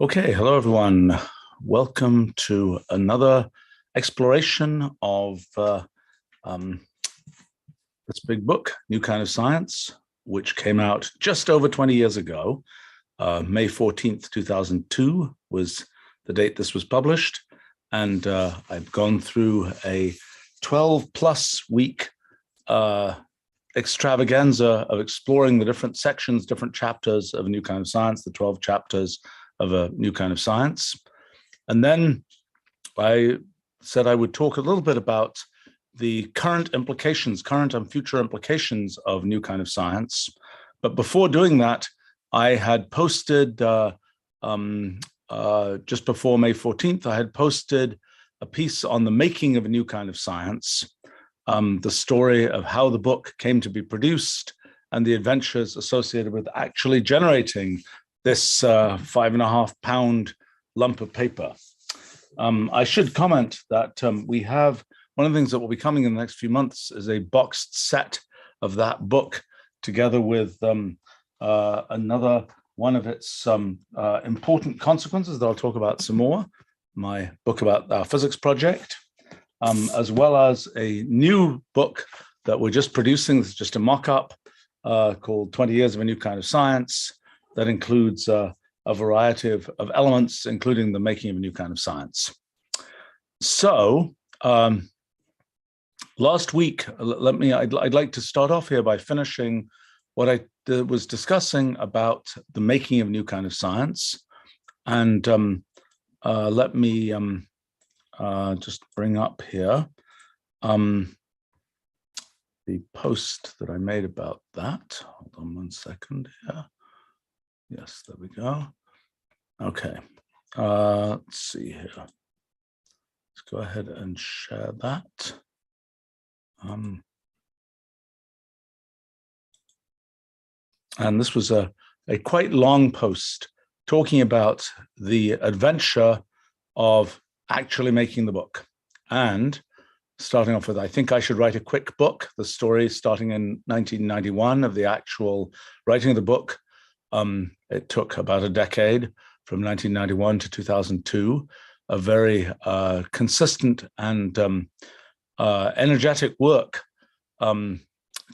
Okay, hello everyone. Welcome to another exploration of this big book, New Kind of Science, which came out just over 20 years ago. May 14th, 2002 was the date this was published. And I've gone through a 12 plus week extravaganza of exploring the different sections, different chapters of A New Kind of Science, the 12 chapters of A New Kind of Science. And then I said I would talk a little bit about the current implications, current and future implications of New Kind of Science. But before doing that, I had posted, just before May 14th, I had posted a piece on the making of A New Kind of Science, the story of how the book came to be produced and the adventures associated with actually generating this 5.5 pound lump of paper. I should comment that we have, one of the things that will be coming in the next few months is a boxed set of that book together with another one of its important consequences that I'll talk about some more, my book about our physics project, as well as a new book that we're just producing. It's just a mock-up called 20 Years of a New Kind of Science that includes a variety of elements, including the making of a new kind of science. So last week, I'd like to start off here by finishing what I was discussing about the making of a new kind of science. And let me just bring up here the post that I made about that. Hold on one second here. Yes, there we go. Okay, let's see here. Let's go ahead and share that. And this was a quite long post talking about the adventure of actually making the book. And starting off with, I think I should write a quick book, the story starting in 1991 of the actual writing of the book. It took about a decade from 1991 to 2002, a very consistent and energetic work, kind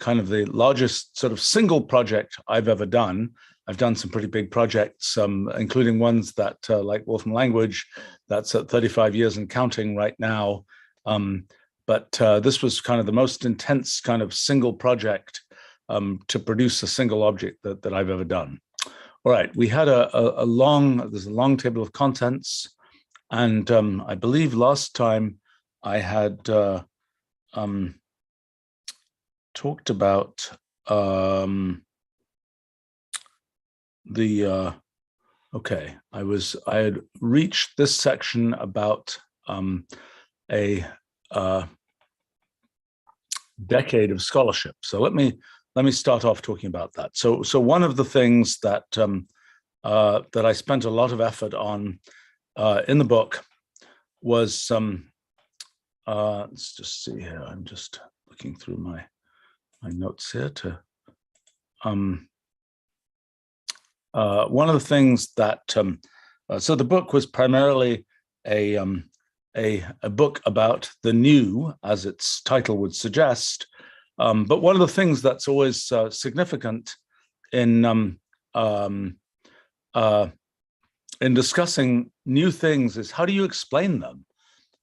of the largest sort of single project I've ever done. I've done some pretty big projects, including ones that, like Wolfram Language, that's at 35 years and counting right now. But this was kind of the most intense kind of single project to produce a single object that I've ever done. All right, we had there's a long table of contents, and I believe last time I had talked about okay, I had reached this section about a decade of scholarship. So let me start off talking about that. So one of the things that that I spent a lot of effort on in the book was let's just see here. I'm just looking through my notes here to one of the things that so the book was primarily a book about the new, as its title would suggest. But one of the things that's always significant in discussing new things is how do you explain them?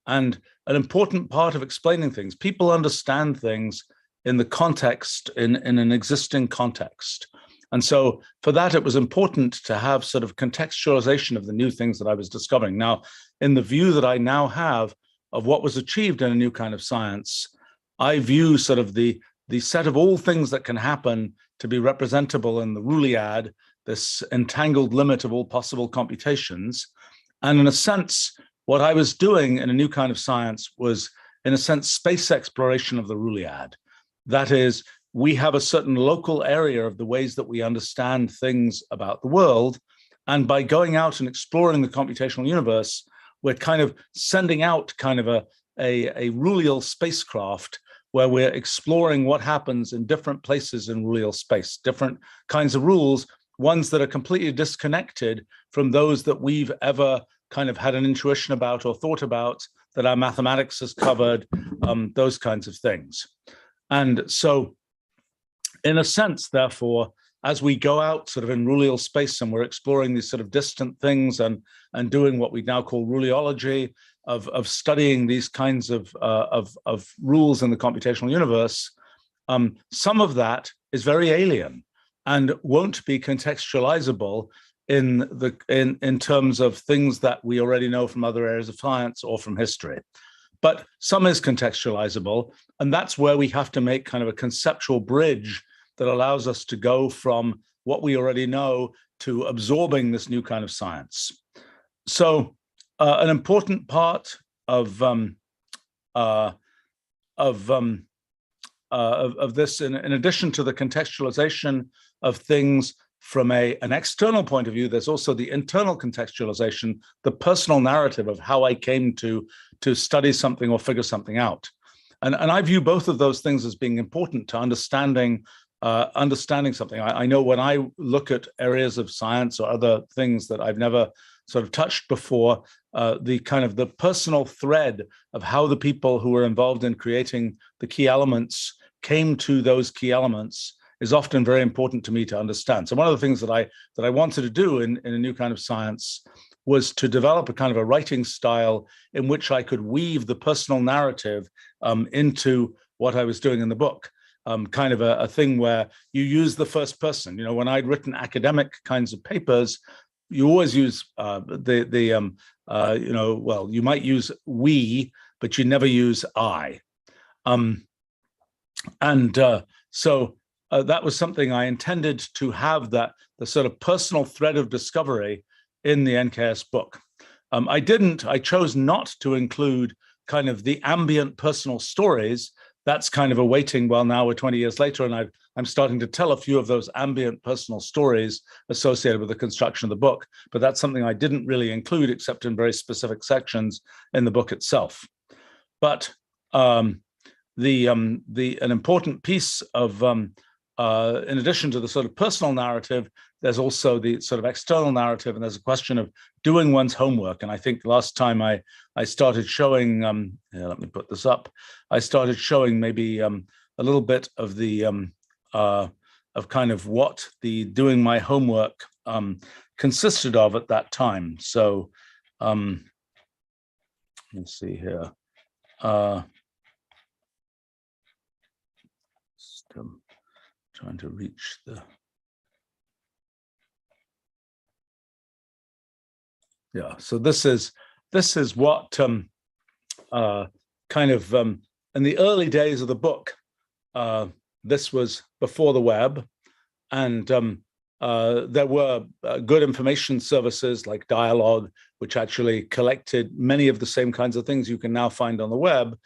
And an important part of explaining things, people understand things in the context, in an existing context. And so for that, it was important to have sort of contextualization of the new things that I was discovering. Now, in the view that I now have of what was achieved in A New Kind of Science, I view sort of the set of all things that can happen to be representable in the Roolead, this entangled limit of all possible computations. And in a sense, what I was doing in A New Kind of Science was, in a sense, space exploration of the Roolead. That is, we have a certain local area of the ways that we understand things about the world. And by going out and exploring the computational universe, we're kind of sending out kind of a Rooleal spacecraft where we're exploring what happens in different places in Rooleal space, different kinds of rules ones that are completely disconnected from those that we've ever kind of had an intuition about or thought about, that our mathematics has covered, those kinds of things. And so in a sense, therefore, as we go out sort of in ruleal space and we're exploring these sort of distant things and doing what we now call ruleology, of studying these kinds of rules in the computational universe, some of that is very alien and won't be contextualizable in terms of things that we already know from other areas of science or from history. But some is contextualizable, and that's where we have to make kind of a conceptual bridge that allows us to go from what we already know to absorbing this new kind of science. So an important part of this, in addition to the contextualization of things from an external point of view, there's also the internal contextualization, the personal narrative of how I came to study something or figure something out. And I view both of those things as being important to understanding something. I know when I look at areas of science or other things that I've never sort of touched before, the kind of the personal thread of how the people who were involved in creating the key elements came to those key elements is often very important to me to understand. So one of the things that I wanted to do in a new kind of science was to develop a kind of a writing style in which I could weave the personal narrative into what I was doing in the book. Kind of a thing where you use the first person. You know, when I'd written academic kinds of papers, you always use you know, well, you might use we, but you never use I. So that was something I intended to have, that the sort of personal thread of discovery in the NKS book. I chose not to include kind of the ambient personal stories. That's kind of awaiting. Well, now we're 20 years later, and I'm starting to tell a few of those ambient personal stories associated with the construction of the book. But that's something I didn't really include, except in very specific sections in the book itself. But an important piece of in addition to the sort of personal narrative, there's also the sort of external narrative, and there's a question of doing one's homework. And I think last time I started showing, here, let me put this up. I started showing maybe a little bit of the of kind of what the doing my homework consisted of at that time. So let's see here. Trying to reach the, yeah. So this is what kind of in the early days of the book. This was before the web, and there were good information services like Dialogue, which actually collected many of the same kinds of things you can now find on the web.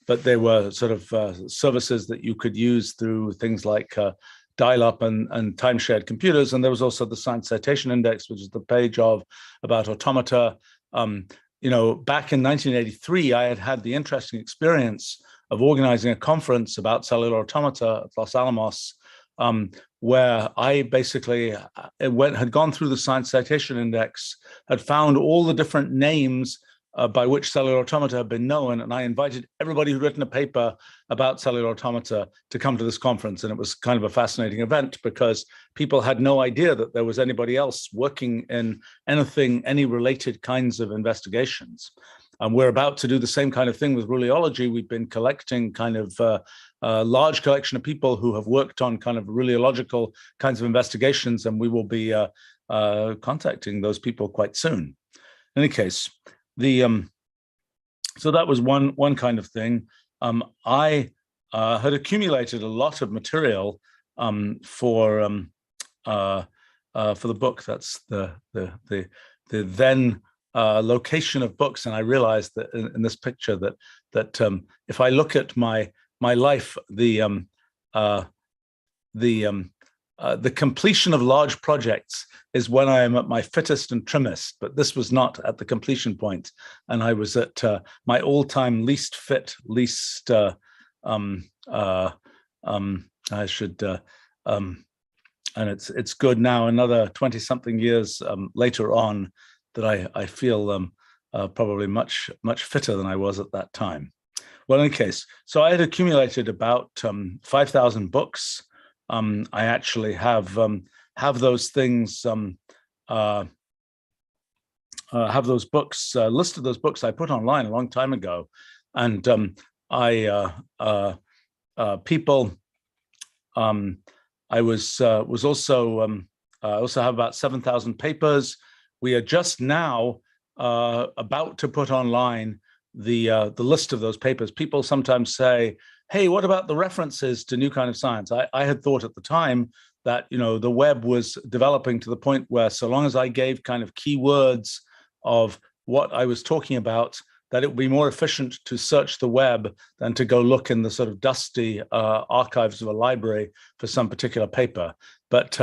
But they were sort of services that you could use through things like dial-up and time-shared computers. And there was also the Science Citation Index, which is the page about automata. You know, back in 1983, I had the interesting experience of organizing a conference about cellular automata at Los Alamos, where I basically had gone through the Science Citation Index, had found all the different names by which cellular automata have been known. And I invited everybody who'd written a paper about cellular automata to come to this conference. And it was kind of a fascinating event because people had no idea that there was anybody else working in any related kinds of investigations. And we're about to do the same kind of thing with ruleology. We've been collecting kind of a large collection of people who have worked on kind of ruleological kinds of investigations, and we will be contacting those people quite soon. In any case, so that was one kind of thing. I had accumulated a lot of material for the book. That's the then location of books, and I realized that in this picture that if I look at my life, the completion of large projects is when I am at my fittest and trimmest, but this was not at the completion point. And I was at my all-time least fit, And it's good now, another 20-something years later on, that I feel probably much fitter than I was at that time. Well, in any case, so I had accumulated about 5,000 books. I actually have those things, have those books, listed those books I put online a long time ago. And people, I was also, I also have about 7,000 papers. We are just now about to put online the list of those papers. People sometimes say, hey, what about the references to new kind of science? I had thought at the time that, you know, the web was developing to the point where so long as I gave kind of keywords of what I was talking about, that it would be more efficient to search the web than to go look in the sort of dusty archives of a library for some particular paper. But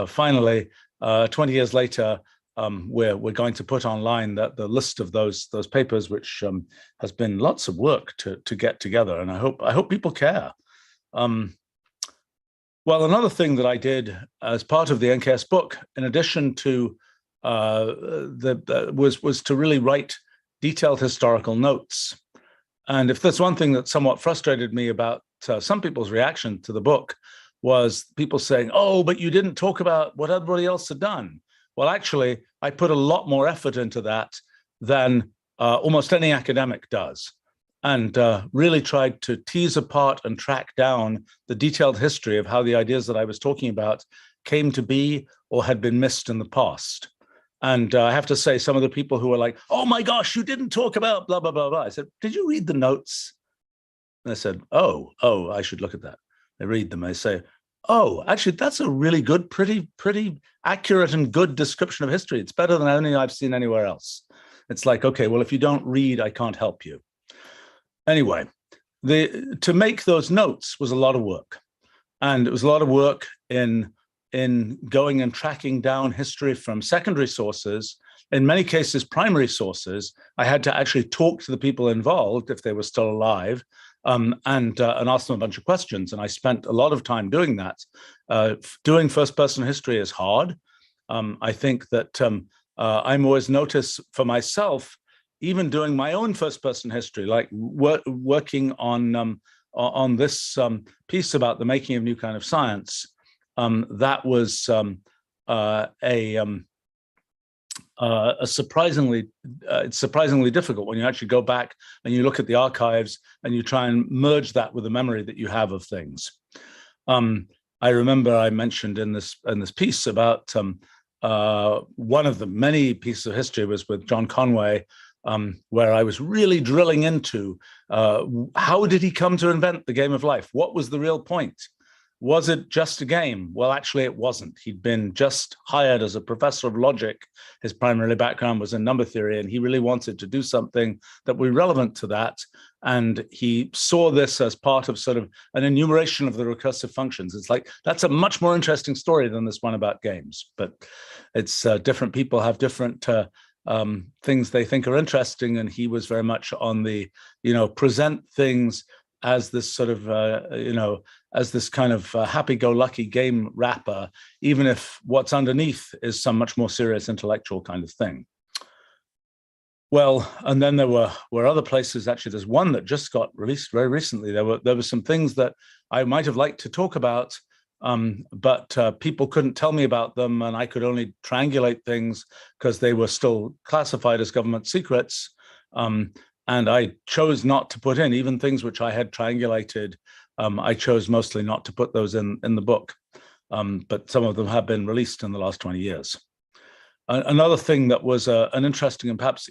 finally, 20 years later, we're going to put online the list of those papers, which has been lots of work to get together, and I hope people care. Well, another thing that I did as part of the NKS book, in addition to was to really write detailed historical notes. And if there's one thing that somewhat frustrated me about some people's reaction to the book, was people saying, oh, but you didn't talk about what everybody else had done. Well, actually, I put a lot more effort into that than almost any academic does, and really tried to tease apart and track down the detailed history of how the ideas that I was talking about came to be or had been missed in the past. And I have to say, some of the people who were like, oh my gosh, you didn't talk about blah, blah, blah, blah. I said, did you read the notes? And I said, oh, I should look at that. I read them. I say, oh, actually, that's a really good, pretty accurate and good description of history. It's better than anything I've seen anywhere else. It's like, okay, well, if you don't read, I can't help you. Anyway, to make those notes was a lot of work. And it was a lot of work in going and tracking down history from secondary sources, in many cases primary sources. I had to actually talk to the people involved if they were still alive, and ask them a bunch of questions. And I spent a lot of time doing that. Doing first-person history is hard. I think that I'm always noticed for myself, even doing my own first-person history, like working on this piece about the making of new kind of science. That was it's surprisingly difficult when you actually go back and you look at the archives and you try and merge that with the memory that you have of things. I remember I mentioned in this piece about one of the many pieces of history was with John Conway, where I was really drilling into how did he come to invent the game of life? What was the real point? Was it just a game? Well, actually, it wasn't. He'd been just hired as a professor of logic. His primary background was in number theory, and he really wanted to do something that would be relevant to that. And he saw this as part of sort of an enumeration of the recursive functions. It's like, that's a much more interesting story than this one about games. But it's different people have different things they think are interesting. And he was very much on the, present things as this sort of, as this kind of happy-go-lucky game wrapper, even if what's underneath is some much more serious intellectual kind of thing. Well, and then there were other places. Actually, there's one that just got released very recently. There were some things that I might have liked to talk about, but people couldn't tell me about them, and I could only triangulate things because they were still classified as government secrets. And I chose not to put in even things which I had triangulated. I chose mostly not to put those in the book, but some of them have been released in the last 20 years. Another thing that was an interesting and perhaps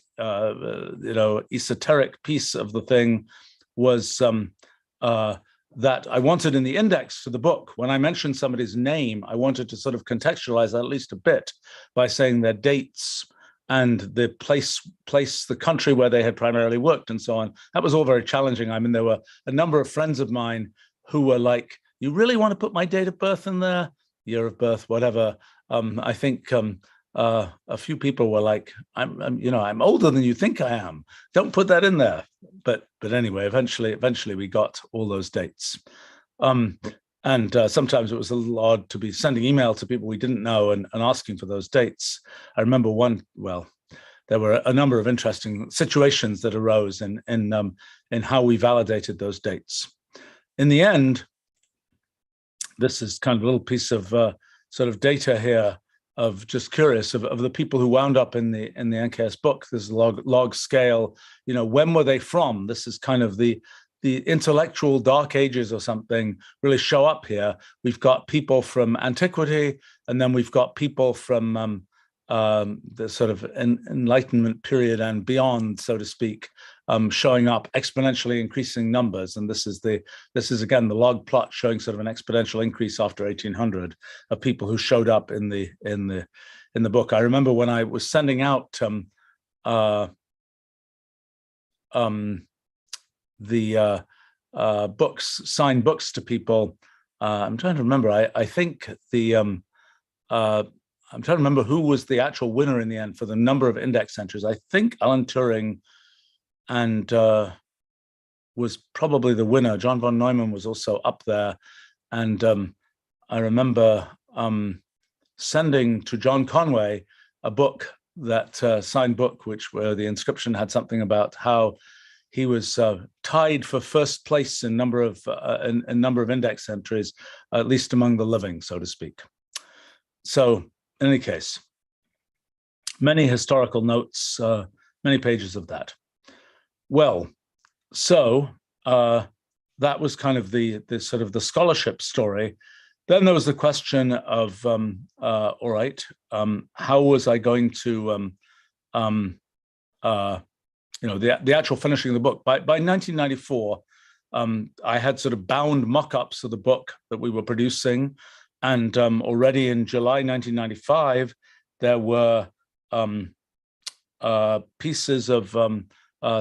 esoteric piece of the thing was that I wanted in the index to the book, when I mentioned somebody's name, I wanted to sort of contextualize that at least a bit by saying their dates and the place, the country where they had primarily worked and so on. That was all very challenging. I mean, there were a number of friends of mine who were like, you really want to put my date of birth in there? Year of birth, whatever. I think a few people were like, I'm older than you think I am. Don't put that in there. But anyway, eventually we got all those dates. And sometimes it was a little odd to be sending email to people we didn't know and asking for those dates. I remember there were a number of interesting situations that arose in how we validated those dates. In the end, this is kind of a little piece of sort of data here of just curious of the people who wound up in the NKS book. This is log scale. When were they from? This is kind of the intellectual dark ages or something really show up here. We've got people from antiquity, and then we've got people from the sort of Enlightenment period and beyond, so to speak, showing up exponentially increasing numbers. And this is again the log plot showing sort of an exponential increase after 1800 of people who showed up in the book. I remember when I was sending out the books, signed books to people. I'm trying to remember. I think I'm trying to remember who was the actual winner in the end for the number of index entries. I think Alan Turing and was probably the winner. John von Neumann was also up there. And I remember sending to John Conway a book, that signed book, where the inscription had something about how he was tied for first place in number of index entries, at least among the living, so to speak. So in any case, many historical notes, many pages of that. Well, so that was kind of the sort of the scholarship story. Then there was the question of, all right, how was I going to, the actual finishing of the book. By 1994, I had sort of bound mock-ups of the book that we were producing. And already in July 1995, there were pieces of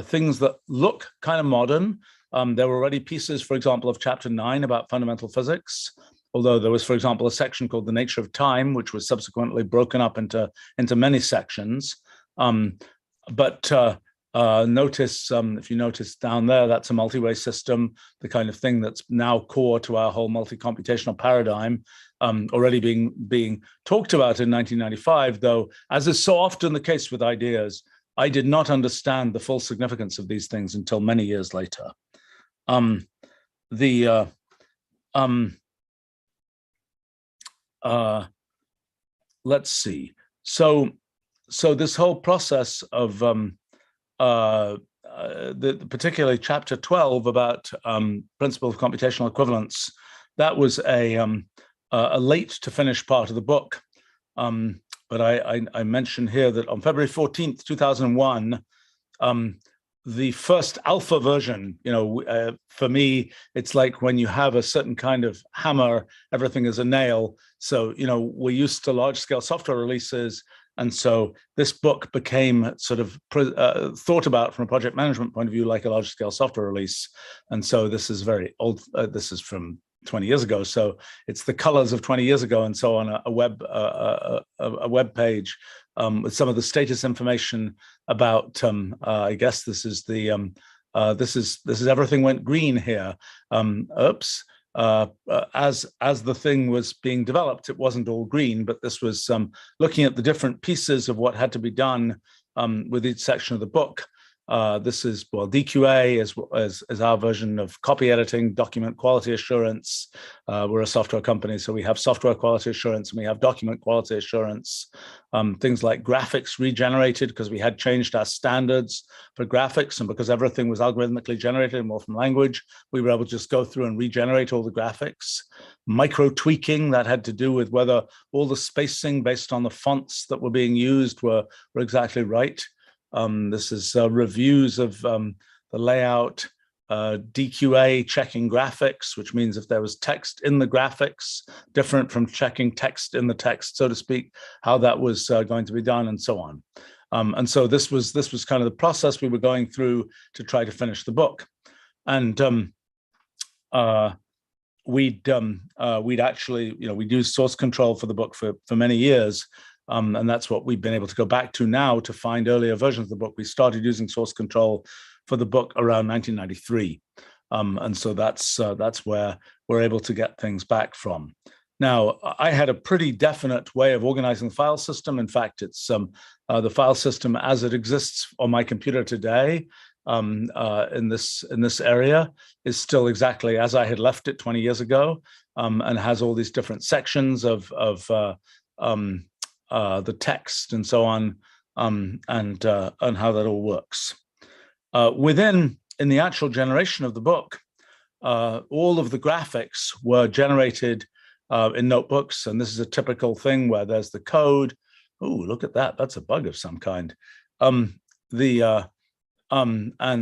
things that look kind of modern. There were already pieces, for example, of chapter 9 about fundamental physics, although there was, for example, a section called The Nature of Time, which was subsequently broken up into many sections. Notice, if you notice down there, that's a multi-way system, the kind of thing that's now core to our whole multi-computational paradigm, already being talked about in 1995, though, as is so often the case with ideas, I did not understand the full significance of these things until many years later. Let's see. So this whole process of particularly chapter 12 about principle of computational equivalence, that was a late to finish part of the book. But I mentioned here that on February 14th, 2001, the first alpha version, for me, it's like when you have a certain kind of hammer, everything is a nail. So, we're used to large scale software releases. And so this book became sort of thought about from a project management point of view like a large scale software release. And so this is very old. This is from 20 years ago. So it's the colors of 20 years ago and so on, a web page with some of the status information about, I guess this is the, this is everything went green here. Oops. As the thing was being developed, it wasn't all green, but this was looking at the different pieces of what had to be done with each section of the book. This is, DQA as our version of copy editing, document quality assurance. We're a software company, so we have software quality assurance and we have document quality assurance. Things like graphics regenerated, because we had changed our standards for graphics, and because everything was algorithmically generated more from language, we were able to just go through and regenerate all the graphics. Micro tweaking, that had to do with whether all the spacing based on the fonts that were being used were exactly right. This is reviews of the layout, DQA checking graphics, which means if there was text in the graphics, different from checking text in the text, so to speak, how that was going to be done, and so on. And so this was kind of the process we were going through to try to finish the book. And we'd actually, we'd used source control for the book for many years. And that's what we've been able to go back to now to find earlier versions of the book. We started using source control for the book around 1993. And so that's where we're able to get things back from. Now, I had a pretty definite way of organizing the file system. In fact, it's the file system as it exists on my computer today in this area is still exactly as I had left it 20 years ago, and has all these different sections of the text and so on, and how that all works. In the actual generation of the book, all of the graphics were generated in notebooks, and this is a typical thing where there's the code. Oh, look at that! That's a bug of some kind. And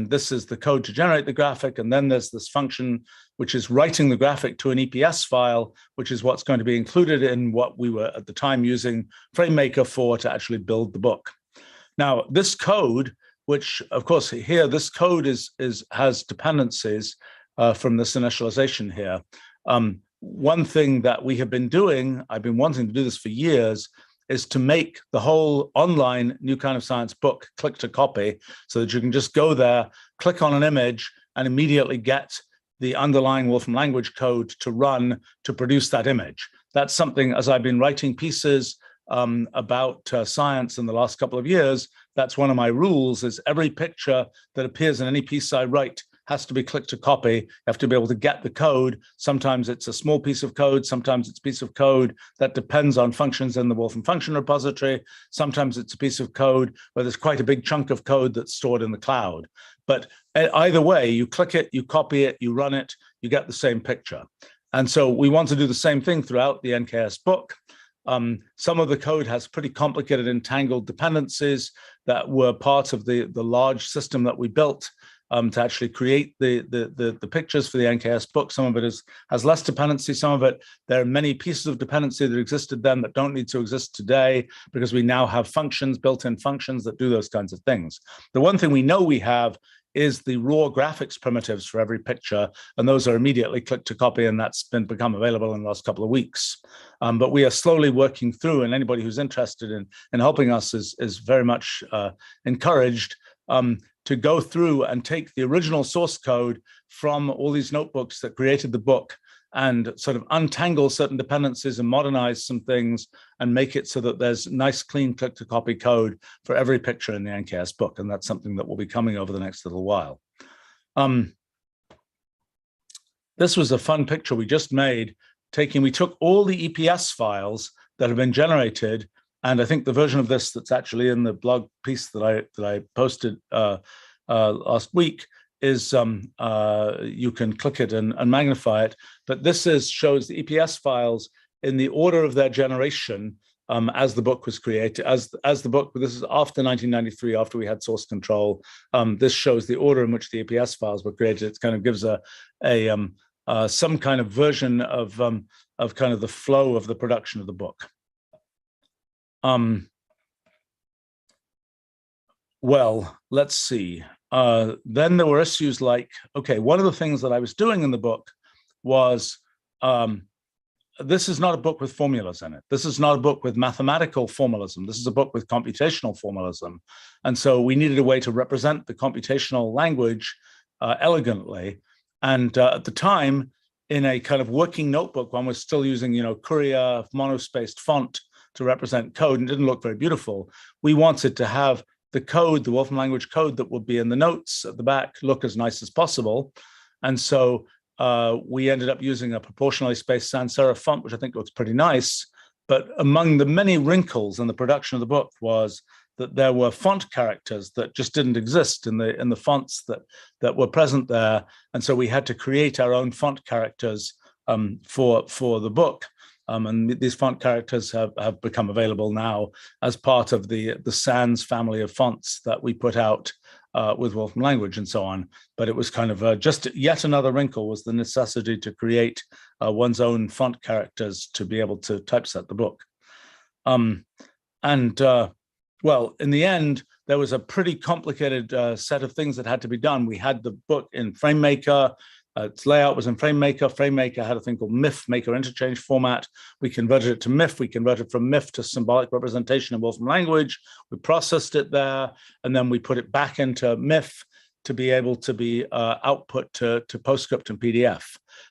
this is the code to generate the graphic, and then there's this function which is writing the graphic to an EPS file, which is what's going to be included in what we were at the time using FrameMaker for to actually build the book. Now, this code, which of course here, this code has dependencies from this initialization here. One thing that we have been doing, I've been wanting to do this for years, is to make the whole online New Kind of Science book click to copy, so that you can just go there, click on an image, and immediately get the underlying Wolfram language code to run to produce that image. That's something, as I've been writing pieces about science in the last couple of years, that's one of my rules, is every picture that appears in any piece I write has to be click to copy. You have to be able to get the code. Sometimes it's a small piece of code. Sometimes it's a piece of code that depends on functions in the Wolfram function repository. Sometimes it's a piece of code where there's quite a big chunk of code that's stored in the cloud. But either way, you click it, you copy it, you run it, you get the same picture. And so we want to do the same thing throughout the NKS book. Some of the code has pretty complicated entangled dependencies that were part of the large system that we built to actually create the pictures for the NKS book. Some of it has less dependency. Some of it, there are many pieces of dependency that existed then that don't need to exist today, because we now have functions, built-in functions that do those kinds of things. The one thing we know we have is the raw graphics primitives for every picture, and those are immediately click to copy, and that's become available in the last couple of weeks. But we are slowly working through, and anybody who's interested in helping us is very much encouraged to go through and take the original source code from all these notebooks that created the book and sort of untangle certain dependencies and modernize some things and make it so that there's nice, clean click-to-copy code for every picture in the NKS book. And that's something that will be coming over the next little while. This was a fun picture we just made. We took all the EPS files that have been generated, and I think the version of this that's actually in the blog piece that I posted last week is you can click it and magnify it. But this shows the EPS files in the order of their generation as the book was created. As the book, this is after 1993, after we had source control. This shows the order in which the EPS files were created. It kind of gives some kind of version of kind of the flow of the production of the book. Well, let's see. Then there were issues like, okay, one of the things that I was doing in the book was, this is not a book with formulas in it. This is not a book with mathematical formalism. This is a book with computational formalism. And so we needed a way to represent the computational language elegantly. And at the time, in a kind of working notebook, one was still using, Courier monospaced font to represent code, and it didn't look very beautiful. We wanted to have the code, the Wolfram language code that would be in the notes at the back, look as nice as possible. And so we ended up using a proportionally spaced sans serif font, which I think looks pretty nice. But among the many wrinkles in the production of the book was that there were font characters that just didn't exist in the fonts that were present there. And so we had to create our own font characters for the book. And these font characters have become available now as part of the Sans family of fonts that we put out with Wolfram language and so on. But it was kind of just yet another wrinkle, was the necessity to create one's own font characters to be able to typeset the book. Well, in the end, there was a pretty complicated set of things that had to be done. We had the book in FrameMaker. Its layout was in FrameMaker. FrameMaker had a thing called MIF, maker interchange format. We converted it to MIF. We converted from MIF to symbolic representation in Wolfram language. We processed it there, and then we put it back into MIF to be able to be output to PostScript and PDF.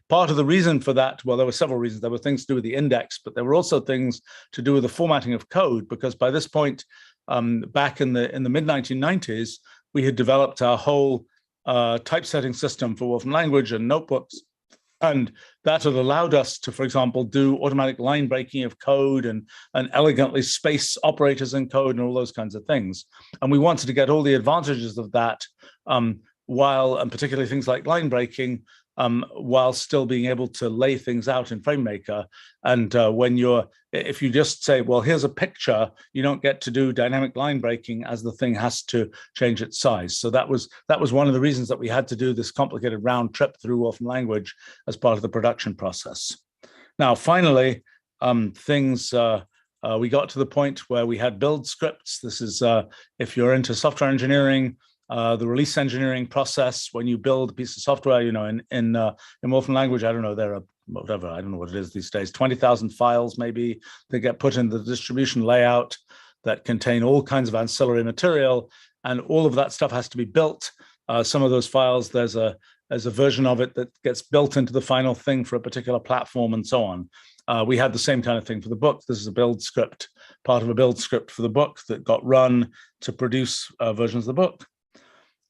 Part of the reason for that, well, there were several reasons. There were things to do with the index, but there were also things to do with the formatting of code, because by this point, back in the mid-1990s, we had developed our whole typesetting system for Wolfram language and notebooks. And that had allowed us to, for example, do automatic line breaking of code and elegantly space operators in code and all those kinds of things. And we wanted to get all the advantages of that and particularly things like line breaking, while still being able to lay things out in FrameMaker. And if you just say, well, here's a picture, you don't get to do dynamic line breaking as the thing has to change its size. So that was one of the reasons that we had to do this complicated round trip through Wolfram language as part of the production process. Now, finally, we got to the point where we had build scripts. This is, if you're into software engineering, the release engineering process, when you build a piece of software, in Wolfram language, I don't know, there are whatever, I don't know what it is these days, 20,000 files maybe that get put in the distribution layout that contain all kinds of ancillary material, and all of that stuff has to be built. Some of those files, there's a version of it that gets built into the final thing for a particular platform and so on. We had the same kind of thing for the book. This is a build script, part of a build script for the book that got run to produce versions of the book.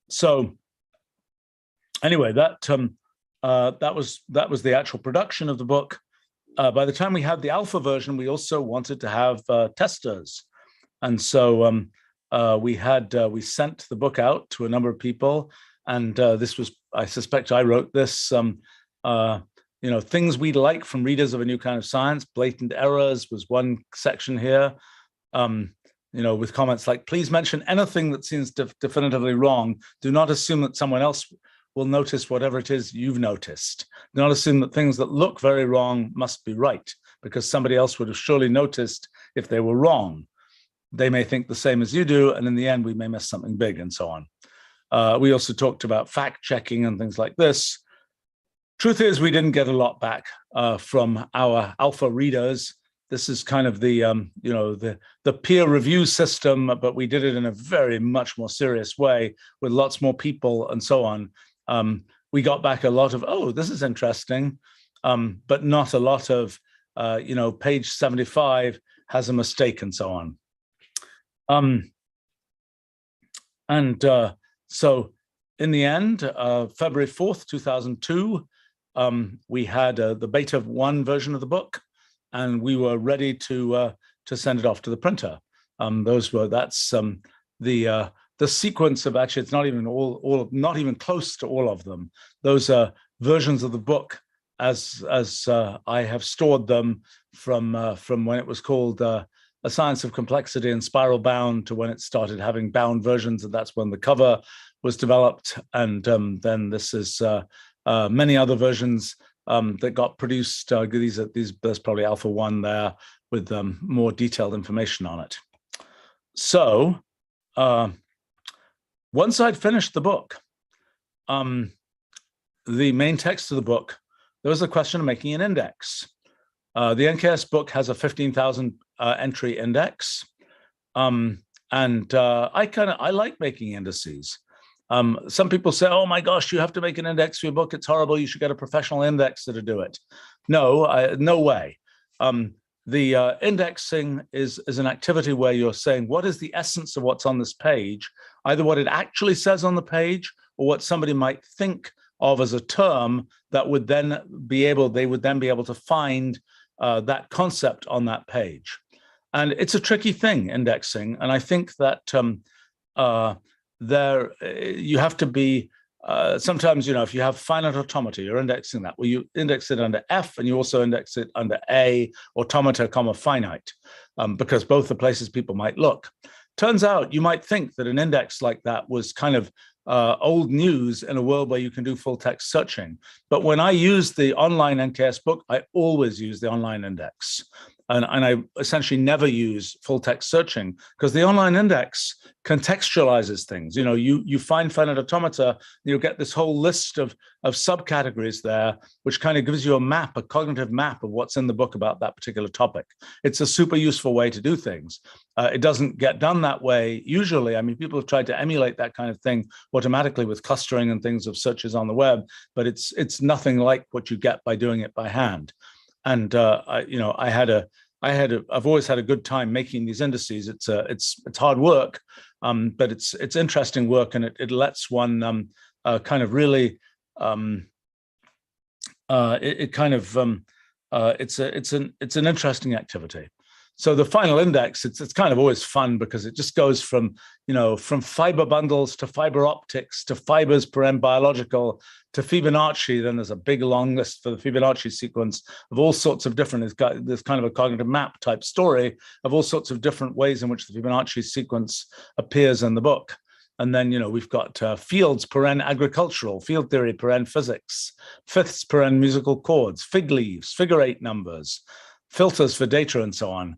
So anyway, that was the actual production of the book. By the time we had the alpha version, we also wanted to have testers, and so we sent the book out to a number of people, and this was, I suspect, I wrote this. Things we'd like from readers of A New Kind of Science. Blatant errors was one section here. With comments like, please mention anything that seems definitively wrong. Do not assume that someone else will notice whatever it is you've noticed. Do not assume that things that look very wrong must be right, because somebody else would have surely noticed if they were wrong. They may think the same as you do, and in the end, we may miss something big, and so on. We also talked about fact checking and things like this. Truth is, we didn't get a lot back from our alpha readers. This is kind of the peer review system, but we did it in a very much more serious way with lots more people and so on. We got back a lot of, oh, this is interesting, but not a lot of, page 75 has a mistake and so on. So in the end, February 4th, 2002, we had the beta 1 version of the book, and we were ready to send it off to the printer. That's the sequence of, actually, it's not even not even close to all of them. Those are versions of the book as I have stored them from when it was called A Science of Complexity and Spiral Bound to when it started having bound versions, and that's when the cover was developed. And then this is many other versions that got produced. There's probably Alpha 1 there with more detailed information on it. So once I'd finished the book, the main text of the book, there was a question of making an index. The NKS book has a 15,000 entry index, and I like making indices. Some people say, oh my gosh, you have to make an index for your book. It's horrible. You should get a professional indexer to do it. No, no way. The indexing is an activity where you're saying, what is the essence of what's on this page? Either what it actually says on the page or what somebody might think of as a term that would then be able to find that concept on that page. And it's a tricky thing, indexing. And I think that you have to be, sometimes, if you have finite automata, you're indexing that. Well, you index it under F, and you also index it under A, automata, comma, finite, because both the places people might look. Turns out you might think that an index like that was kind of old news in a world where you can do full text searching. But when I use the online NKS book, I always use the online index. And I essentially never use full text searching because the online index contextualizes things. You find finite automata, you'll get this whole list of subcategories there, which kind of gives you a cognitive map of what's in the book about that particular topic. It's a super useful way to do things. It doesn't get done that way usually. I mean, people have tried to emulate that kind of thing automatically with clustering and things of searches on the web, but it's nothing like what you get by doing it by hand. And I've always had a good time making these indices. It's hard work, but it's interesting work, and it lets one kind of really it's an interesting activity. So the final index, it's kind of always fun because it just goes from fiber bundles to fiber optics to fibers per n biological to Fibonacci. Then there's a big long list for the Fibonacci sequence of all sorts of different, it's got this kind of a cognitive map type story of all sorts of different ways in which the Fibonacci sequence appears in the book. And then, we've got fields per n agricultural, field theory per n physics, fifths per n musical chords, fig leaves, figure eight numbers, filters for data and so on,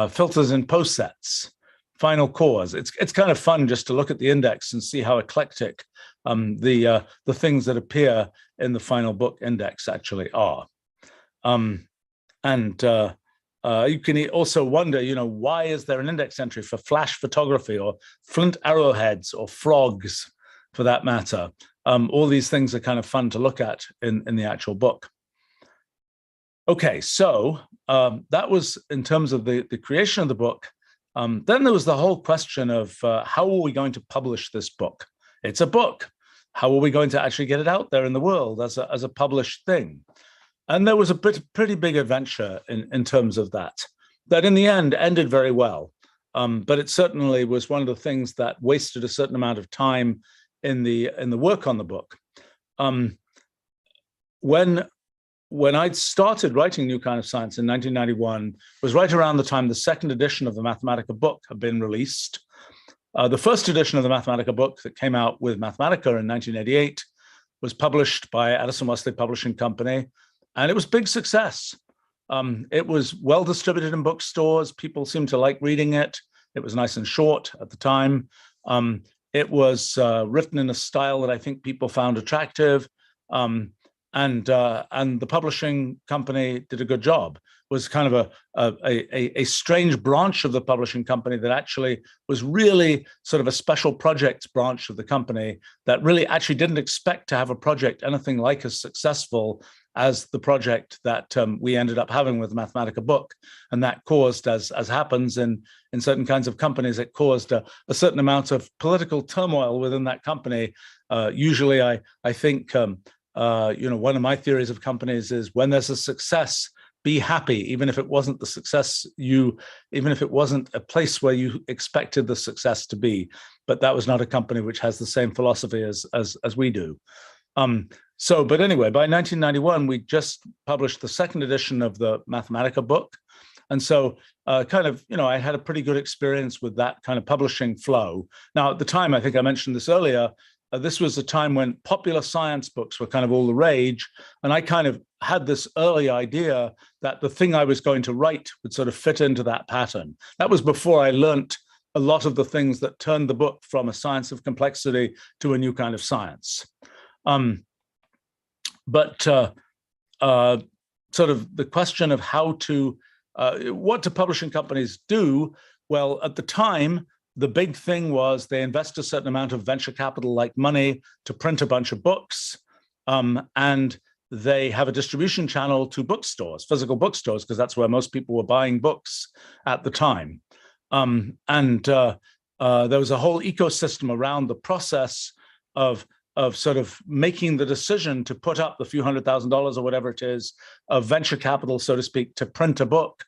filters in post sets, final cores. It's kind of fun just to look at the index and see how eclectic the things that appear in the final book index actually are. You can also wonder, why is there an index entry for flash photography or flint arrowheads or frogs, for that matter? All these things are kind of fun to look at in the actual book. Okay, so that was in terms of the creation of the book. Then there was the whole question of how are we going to publish this book? It's a book. How are we going to actually get it out there in the world as a published thing? And there was a pretty big adventure in terms of that in the end ended very well. But it certainly was one of the things that wasted a certain amount of time in the work on the book. When I'd started writing New Kind of Science in 1991, was right around the time the second edition of the Mathematica book had been released. The first edition of the Mathematica book that came out with Mathematica in 1988 was published by Addison Wesley Publishing Company, and it was a big success. It was well distributed in bookstores. People seemed to like reading it. It was nice and short at the time. It was written in a style that I think people found attractive. And the publishing company did a good job. It was kind of a strange branch of the publishing company that actually was really sort of a special projects branch of the company that really actually didn't expect to have a project anything like as successful as the project that we ended up having with the Mathematica book. And that caused, as happens in certain kinds of companies, it caused a certain amount of political turmoil within that company. Usually I think, one of my theories of companies is when there's a success, be happy, even if it wasn't the success even if it wasn't a place where you expected the success to be. But that was not a company which has the same philosophy as we do. But anyway, by 1991, we just published the second edition of the Mathematica book. And so I had a pretty good experience with that kind of publishing flow. Now, at the time, I think I mentioned this earlier, this was a time when popular science books were kind of all the rage. And I kind of had this early idea that the thing I was going to write would sort of fit into that pattern. That was before I learnt a lot of the things that turned the book from a science of complexity to a new kind of science. Sort of the question of what do publishing companies do? Well, at the time, the big thing was they invest a certain amount of venture capital like money to print a bunch of books. And they have a distribution channel to bookstores, physical bookstores, because that's where most people were buying books at the time. There was a whole ecosystem around the process of sort of making the decision to put up the few $100,000 or whatever it is of venture capital, so to speak, to print a book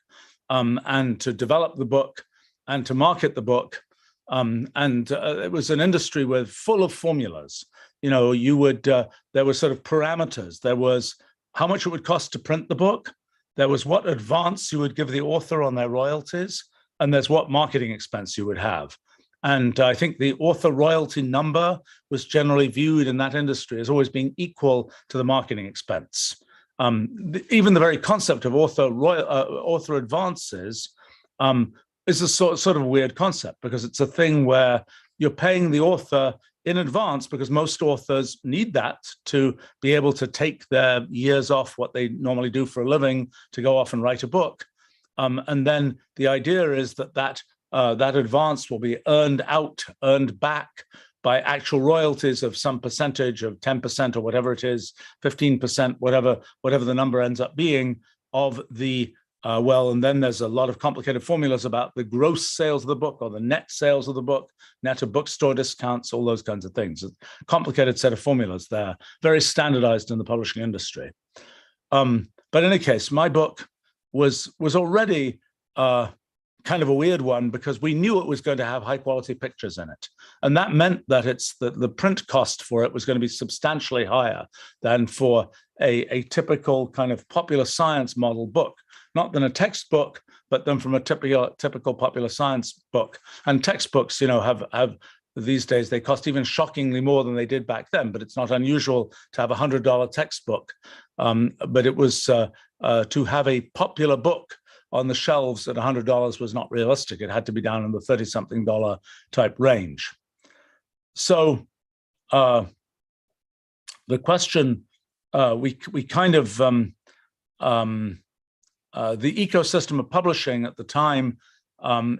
and to develop the book and to market the book. It was an industry full of formulas. There were sort of parameters. There was how much it would cost to print the book. There was what advance you would give the author on their royalties. And there's what marketing expense you would have. And I think the author royalty number was generally viewed in that industry as always being equal to the marketing expense. Even the very concept of author advances is a sort of weird concept, because it's a thing where you're paying the author in advance, because most authors need that to be able to take their years off what they normally do for a living to go off and write a book. And then the idea is that advance will be earned back by actual royalties of some percentage of 10% or whatever it is, 15%, whatever the number ends up being of the, and then there's a lot of complicated formulas about the gross sales of the book or the net sales of the book, net of bookstore discounts, all those kinds of things. A complicated set of formulas there, very standardized in the publishing industry. But in any case, my book was already kind of a weird one, because we knew it was going to have high quality pictures in it. And that meant that the print cost for it was going to be substantially higher than for a typical kind of popular science model book, not than a textbook, but then from a typical popular science book. And textbooks, have these days, they cost even shockingly more than they did back then, but it's not unusual to have a $100 textbook. But it was to have a popular book on the shelves at $100 was not realistic. It had to be down in the $30-something type range. So the question, we kind of, the ecosystem of publishing at the time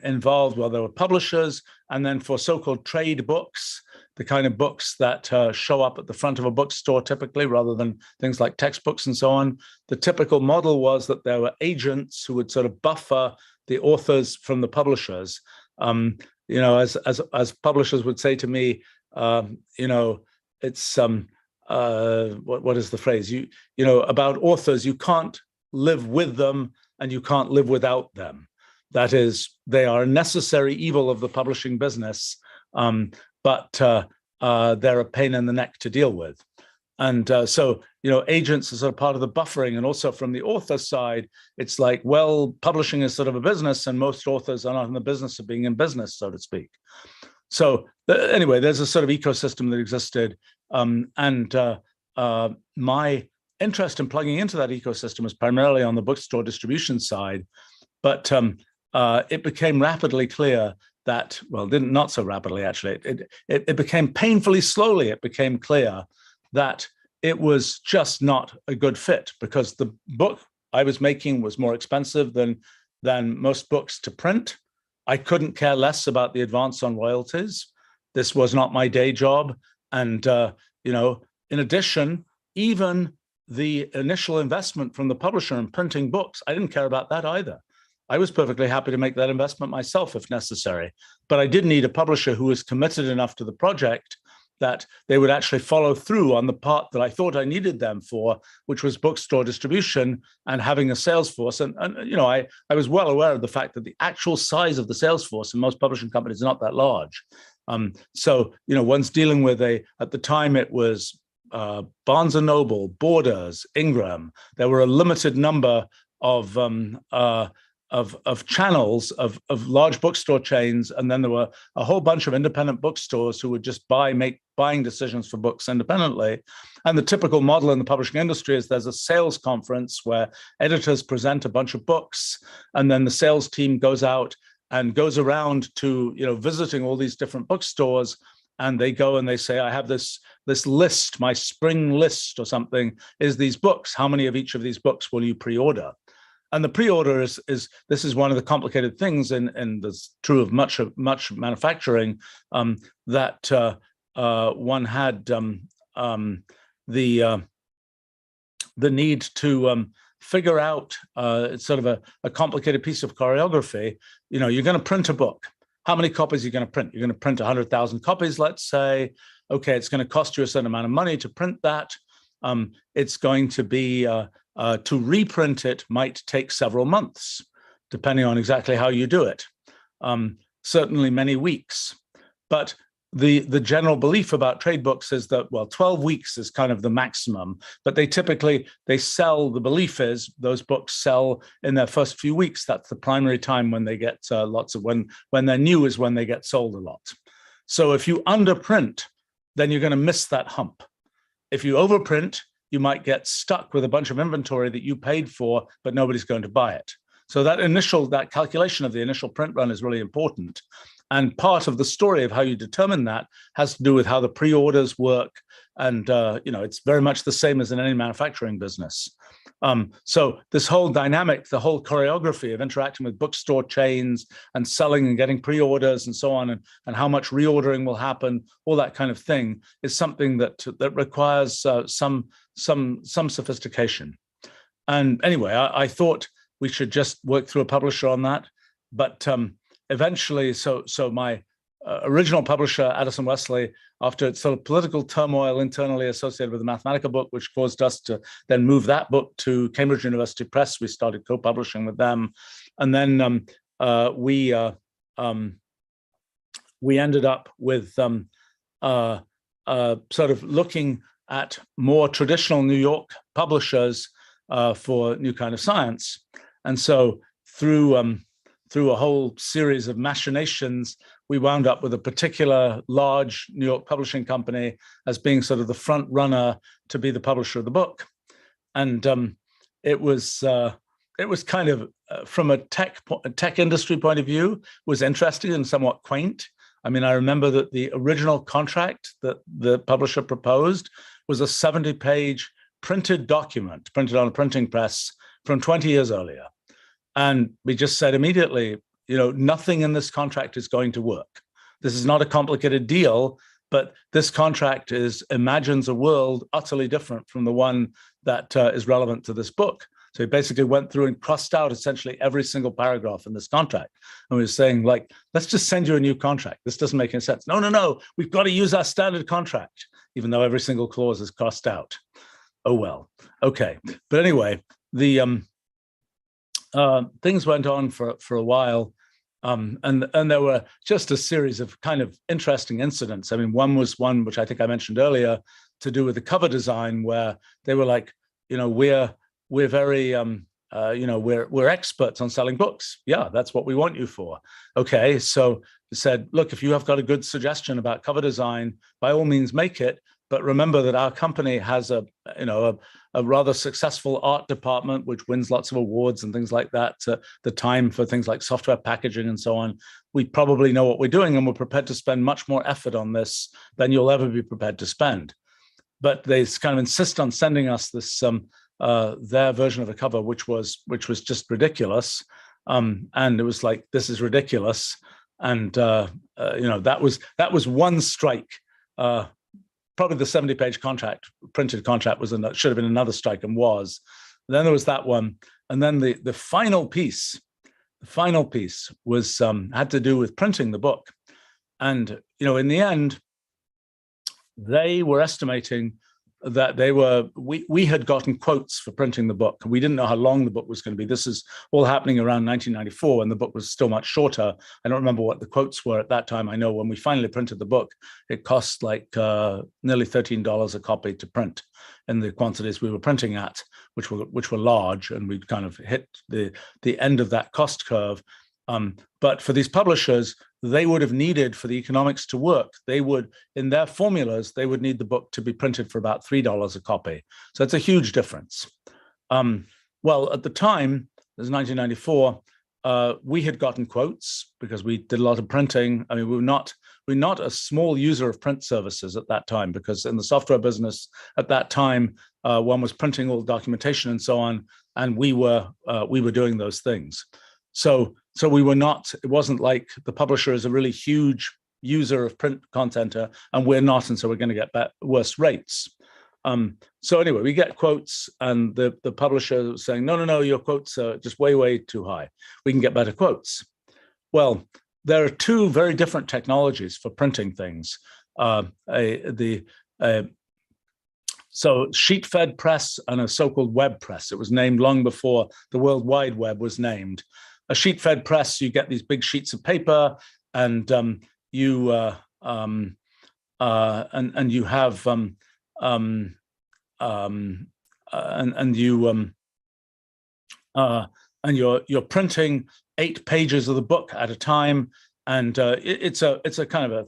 involved, well, there were publishers, and then for so-called trade books, the kind of books that show up at the front of a bookstore typically, rather than things like textbooks and so on. The typical model was that there were agents who would sort of buffer the authors from the publishers. As publishers would say to me, it's what is the phrase? About authors, you can't live with them and you can't live without them. That is, they are a necessary evil of the publishing business, but they're a pain in the neck to deal with. And so, agents are sort of part of the buffering. And also from the author side, it's like, well, publishing is sort of a business, and most authors are not in the business of being in business, so to speak. So anyway, there's a sort of ecosystem that existed. My interest in plugging into that ecosystem was primarily on the bookstore distribution side. But it became rapidly clear that, well, not so rapidly, actually. It became painfully slowly, it became clear that it was just not a good fit, because the book I was making was more expensive than most books to print. I couldn't care less about the advance on royalties. This was not my day job. And, in addition, even the initial investment from the publisher in printing books, I didn't care about that either. I was perfectly happy to make that investment myself if necessary, but I did need a publisher who was committed enough to the project that they would actually follow through on the part that I thought I needed them for, which was bookstore distribution and having a sales force. And I was well aware of the fact that the actual size of the sales force in most publishing companies is not that large. So one's dealing with at the time it was Barnes & Noble, Borders, Ingram. There were a limited number of channels of large bookstore chains, and then there were a whole bunch of independent bookstores who would just make buying decisions for books independently. And the typical model in the publishing industry is there's a sales conference where editors present a bunch of books, and then the sales team goes out and goes around to visiting all these different bookstores, and they go and they say, I have this list, my spring list or something is these books. How many of each of these books will you pre-order? And the pre-order is this is one of the complicated things, and that's true of much manufacturing, that one had the need to figure out it's sort of a complicated piece of choreography. You're going to print a book. How many copies are you going to print? You're going to print 100,000 copies, let's say. Okay, it's going to cost you a certain amount of money to print that. It's going to be to reprint it might take several months, depending on exactly how you do it. Certainly many weeks. But the general belief about trade books is that, well, 12 weeks is kind of the maximum, but they sell, the belief is those books sell in their first few weeks. That's the primary time when they get when they're new is when they get sold a lot. So if you underprint, then you're going to miss that hump. If you overprint, you might get stuck with a bunch of inventory that you paid for, but nobody's going to buy it. So that calculation of the initial print run is really important. And part of the story of how you determine that has to do with how the pre-orders work. And, it's very much the same as in any manufacturing business. So this whole dynamic, the whole choreography of interacting with bookstore chains and selling and getting pre-orders and so on, and how much reordering will happen, all that kind of thing, is something that requires some sophistication. And anyway, I thought we should just work through a publisher on that. But eventually, so my original publisher, Addison Wesley, after sort of political turmoil internally associated with the Mathematica book, which caused us to then move that book to Cambridge University Press, we started co-publishing with them. And then we ended up with sort of looking at more traditional New York publishers for New Kind of Science. And so through a whole series of machinations, we wound up with a particular large New York publishing company as being sort of the front runner to be the publisher of the book. And it was kind of, from a tech industry point of view, was interesting and somewhat quaint. I mean, I remember that the original contract that the publisher proposed was a 70-page printed document, printed on a printing press from 20 years earlier. And we just said immediately, nothing in this contract is going to work. This is not a complicated deal, but this contract imagines a world utterly different from the one that is relevant to this book. So he basically went through and crossed out essentially every single paragraph in this contract. And we were saying, like, let's just send you a new contract. This doesn't make any sense. No, we've got to use our standard contract, even though every single clause is crossed out. Oh, well, okay. But anyway, the things went on for a while. And there were just a series of kind of interesting incidents. I mean, one was one which I think I mentioned earlier, to do with the cover design, where they were like, we're very, we're experts on selling books. Yeah, that's what we want you for. Okay, so they said, look, if you have got a good suggestion about cover design, by all means make it. But remember that our company has a rather successful art department, which wins lots of awards and things like that. The time for things like software packaging and so on. We probably know what we're doing, and we're prepared to spend much more effort on this than you'll ever be prepared to spend. But they kind of insist on sending us this their version of a cover, which was just ridiculous. And it was like, this is ridiculous. And that was one strike. Probably the 70-page printed contract should have been another strike, and was. And then there was that one, and then the final piece. The final piece was had to do with printing the book, and in the end, they were estimating that we had gotten quotes for printing the book. We didn't know how long the book was going to be. This is all happening around 1994, and the book was still much shorter. I don't remember what the quotes were at that time. I know when we finally printed the book, it cost like nearly $13 a copy to print in the quantities we were printing at, which were large, and we'd kind of hit the end of that cost curve. But for these publishers, they would have needed, for the economics to work, in their formulas, they would need the book to be printed for about $3 a copy. So it's a huge difference. Well, at the time, it was 1994, we had gotten quotes because we did a lot of printing. I mean, we're not a small user of print services at that time, because in the software business at that time, one was printing all documentation and so on, and we were doing those things. So we were not, it wasn't like the publisher is a really huge user of print content, and we're not, and so we're going to get worse rates. So anyway, we get quotes, and the publisher was saying, no, your quotes are just way, way too high. We can get better quotes. Well, there are two very different technologies for printing things. So sheet-fed press and a so-called web press. It was named long before the World Wide Web was named. A sheet-fed press, you get these big sheets of paper, and you have and you're printing 8 pages of the book at a time, and it's a kind of a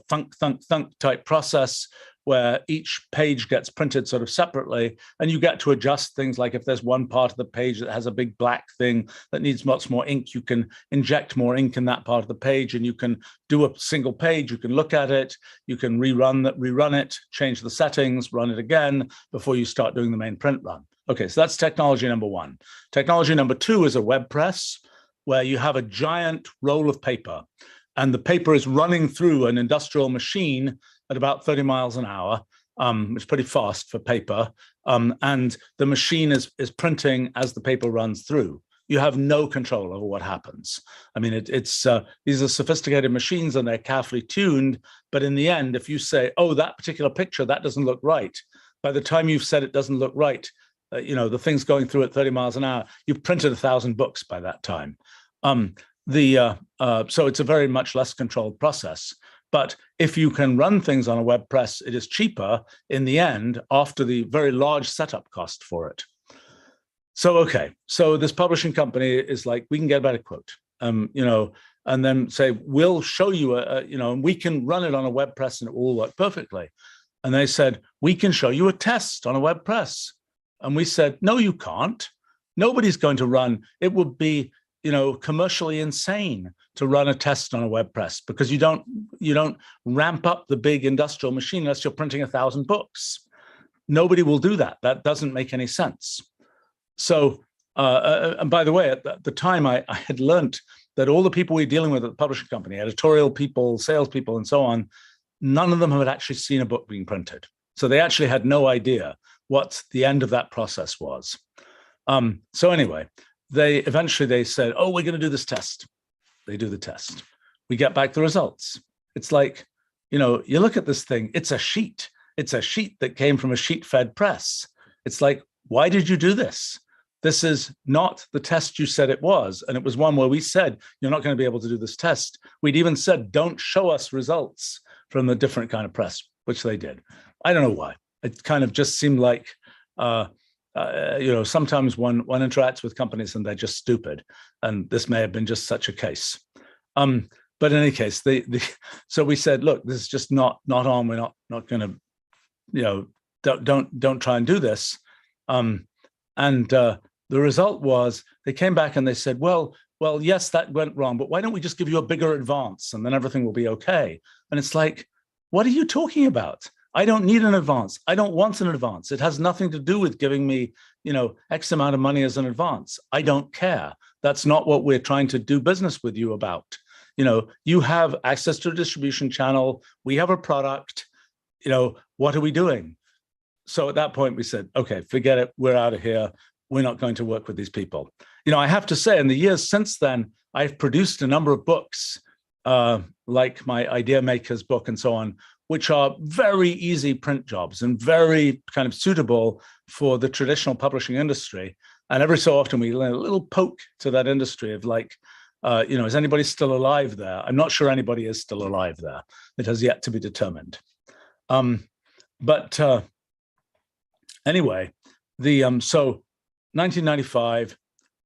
thunk type process where each page gets printed sort of separately, and you get to adjust things like if there's one part of the page that has a big black thing that needs lots more ink, you can inject more ink in that part of the page, and you can do a single page, you can look at it, you can rerun it, change the settings, run it again before you start doing the main print run. Okay, so that's technology number one. Technology number two is a web press, where you have a giant roll of paper, and the paper is running through an industrial machine at about 30 miles an hour, which is pretty fast for paper, and the machine is printing as the paper runs through. You have no control over what happens. I mean, these are sophisticated machines, and they're carefully tuned, but in the end, if you say, oh, that particular picture, that doesn't look right, by the time you've said it doesn't look right, the thing's going through at 30 miles an hour, you've printed 1,000 books by that time. So it's a very much less controlled process. But if you can run things on a web press, it is cheaper in the end after the very large setup cost for it. So, okay, so this publishing company is like, we can get a better quote, and then say, we'll show you, and we can run it on a web press and it will work perfectly. And they said, we can show you a test on a web press. And we said, no, you can't. Nobody's going to run. It would be commercially insane to run a test on a web press, because you don't ramp up the big industrial machine unless you're printing 1,000 books. Nobody will do that. That doesn't make any sense. So, and by the way, at the time, I had learned that all the people we were dealing with at the publishing company, editorial people, salespeople, and so on, none of them had actually seen a book being printed. So they actually had no idea what the end of that process was. So anyway, they said, oh, we're going to do this test. They do the test. We get back the results. It's like, you look at this thing, it's a sheet. It's a sheet that came from a sheet-fed press. It's like, why did you do this? This is not the test you said it was. And it was one where we said, you're not going to be able to do this test. We'd even said, don't show us results from the different kind of press, which they did. I don't know why. It kind of just seemed like, sometimes one interacts with companies and they're just stupid. And this may have been just such a case. But in any case, so we said, look, this is just not on. We're not going to, don't try and do this. And the result was they came back and they said, well, yes, that went wrong, but why don't we just give you a bigger advance and then everything will be okay? And it's like, what are you talking about? I don't need an advance. I don't want an advance. It has nothing to do with giving me, X amount of money as an advance. I don't care. That's not what we're trying to do business with you about. You have access to a distribution channel. We have a product. What are we doing? So at that point we said, okay, forget it. We're out of here. We're not going to work with these people. I have to say, in the years since then, I've produced a number of books, like my Idea Makers book and so on, which are very easy print jobs and very kind of suitable for the traditional publishing industry. And every so often we learn a little poke to that industry of like, is anybody still alive there? I'm not sure anybody is still alive there. It has yet to be determined. Anyway, so 1995,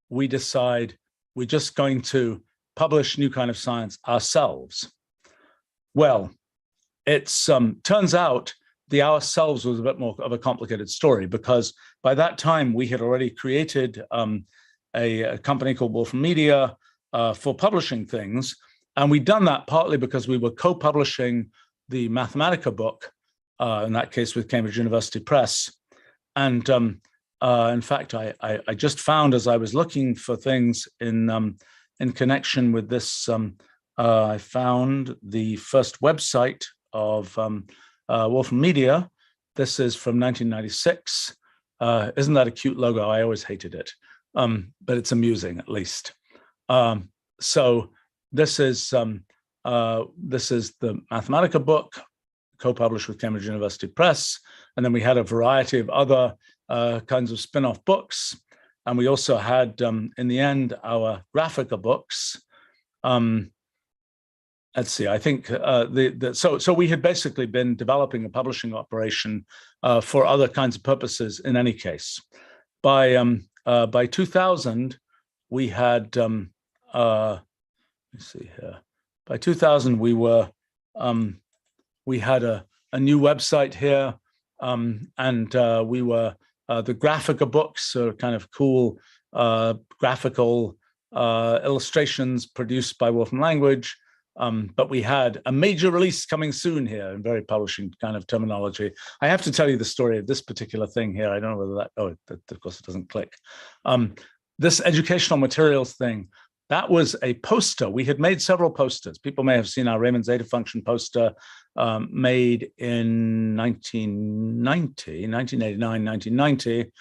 we decide we're just going to publish New Kind of Science ourselves. Well, it turns out the ourselves was a bit more of a complicated story, because by that time we had already created a company called Wolfram Media for publishing things. And we'd done that partly because we were co-publishing the Mathematica book, in that case with Cambridge University Press. And in fact, I just found, as I was looking for things in connection with this, I found the first website of Wolfram Media. This is from 1996. Isn't that a cute logo? I always hated it, but it's amusing at least. So this is the Mathematica book, co-published with Cambridge University Press, and then we had a variety of other kinds of spin-off books, and we also had, in the end, our Graphica books. Let's see, I think so we had basically been developing a publishing operation for other kinds of purposes in any case. By 2000, we had, let's see here, by 2000, we had a new website here, and we were the Graphica books, are kind of cool graphical illustrations produced by Wolfram Language. But we had a major release coming soon here in very publishing kind of terminology. I have to tell you the story of this particular thing here. I don't know whether that, of course it doesn't click. This educational materials thing, that was a poster. We had made several posters. People may have seen our Raymond Zeta function poster made in 1989, 1990,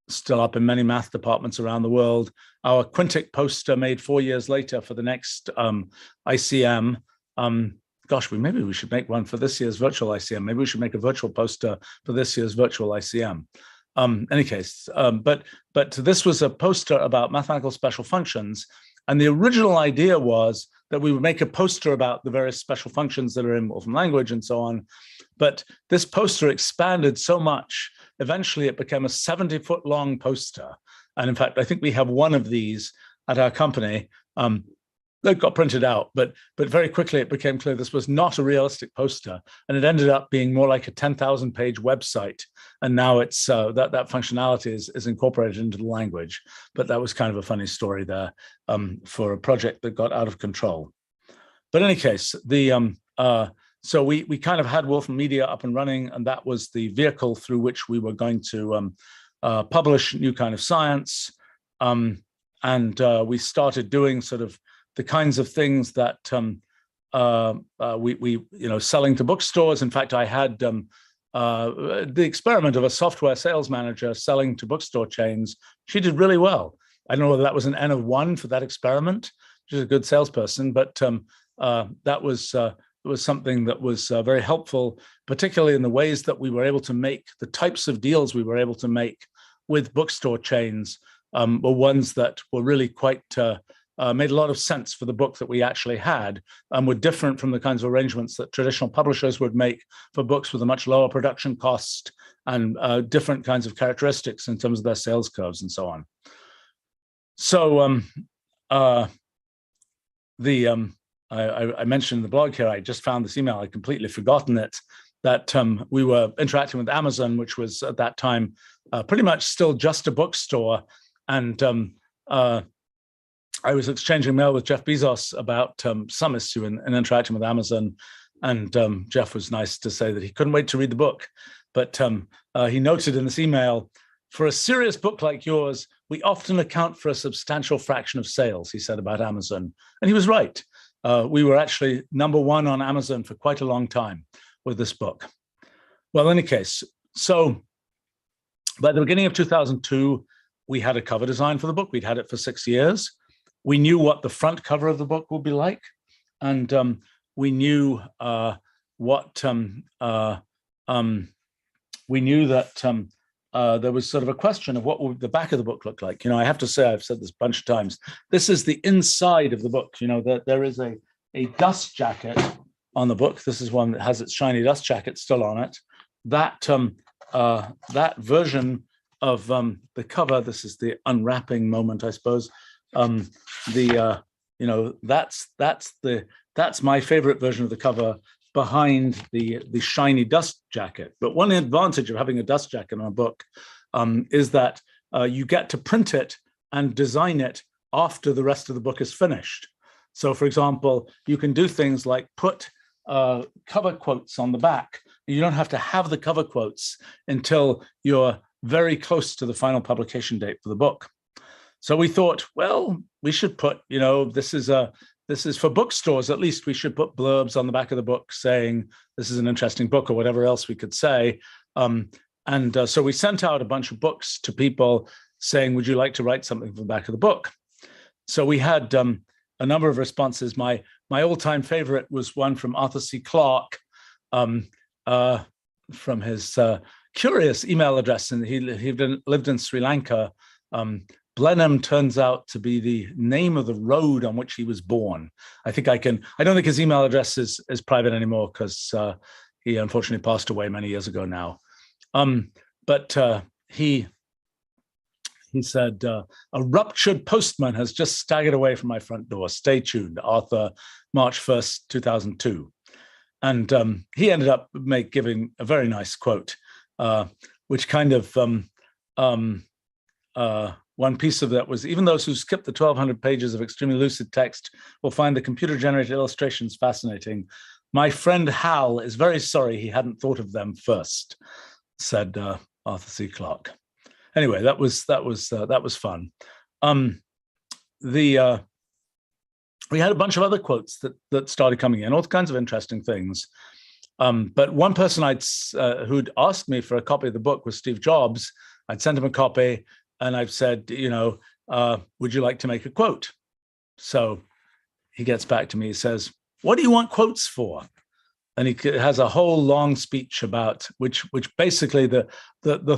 still up in many math departments around the world. Our Quintic poster made 4 years later for the next ICM. Gosh, maybe we should make one for this year's virtual ICM. Maybe we should make a virtual poster for this year's virtual ICM. Any case, but this was a poster about mathematical special functions. And the original idea was that we would make a poster about the various special functions that are in Wolfram Language and so on. But this poster expanded so much, eventually it became a 70-foot long poster. And in fact, I think we have one of these at our company. That got printed out, but very quickly it became clear this was not a realistic poster, and it ended up being more like a 10,000-page website. And now it's that functionality is incorporated into the language. But that was kind of a funny story there for a project that got out of control. But in any case, so we kind of had Wolfram Media up and running, and that was the vehicle through which we were going to publish new kind of science. And we started doing sort of the kinds of things that we selling to bookstores. In fact, I had the experiment of a software sales manager selling to bookstore chains. She did really well. I don't know whether that was an N of 1 for that experiment. She's a good salesperson, but that was something that was very helpful, particularly in the ways that we were able to make the types of deals we were able to make with bookstore chains were ones that were really quite made a lot of sense for the book that we actually had, and were different from the kinds of arrangements that traditional publishers would make for books with a much lower production cost and different kinds of characteristics in terms of their sales curves and so on. So I mentioned in the blog here, I just found this email, I'd completely forgotten it, that we were interacting with Amazon, which was at that time pretty much still just a bookstore. And I was exchanging mail with Jeff Bezos about some issue in interacting with Amazon. And Jeff was nice to say that he couldn't wait to read the book. But he noted in this email, for a serious book like yours, we often account for a substantial fraction of sales, he said about Amazon. And he was right. We were actually #1 on Amazon for quite a long time with this book. Well, in any case, so by the beginning of 2002, we had a cover design for the book. We'd had it for 6 years. We knew what the front cover of the book would be like, and we knew we knew that there was sort of a question of what would the back of the book look like. You know, I have to say, I've said this a bunch of times, this is the inside of the book. You know, there is a dust jacket on the book. This is one that has its shiny dust jacket still on it. That that version of the cover, this is the unwrapping moment, I suppose. You know, that's my favorite version of the cover behind the shiny dust jacket. But one advantage of having a dust jacket on a book is that you get to print it and design it after the rest of the book is finished. So, for example, you can do things like put cover quotes on the back. You don't have to have the cover quotes until you're very close to the final publication date for the book. So we thought, well, we should put, you know, this is for bookstores, at least we should put blurbs on the back of the book saying this is an interesting book or whatever else we could say. So we sent out a bunch of books to people saying, would you like to write something for the back of the book? So we had a number of responses. My all-time favorite was one from Arthur C. Clarke, from his curious email address, and he lived in Sri Lanka. Blenheim turns out to be the name of the road on which he was born. I don't think his email address is private anymore because he unfortunately passed away many years ago now. But he said, a ruptured postman has just staggered away from my front door. Stay tuned, Arthur, March 1st, 2002. And he ended up giving a very nice quote, which kind of one piece of that was, even those who skip the 1,200 pages of extremely lucid text will find the computer-generated illustrations fascinating. My friend Hal is very sorry he hadn't thought of them first, said Arthur C. Clarke. Anyway, that was fun. We had a bunch of other quotes that started coming in, all kinds of interesting things. But one person who'd asked me for a copy of the book was Steve Jobs. I'd sent him a copy, and I've said, would you like to make a quote? So he gets back to me. He says, "What do you want quotes for?" And he has a whole long speech about which basically the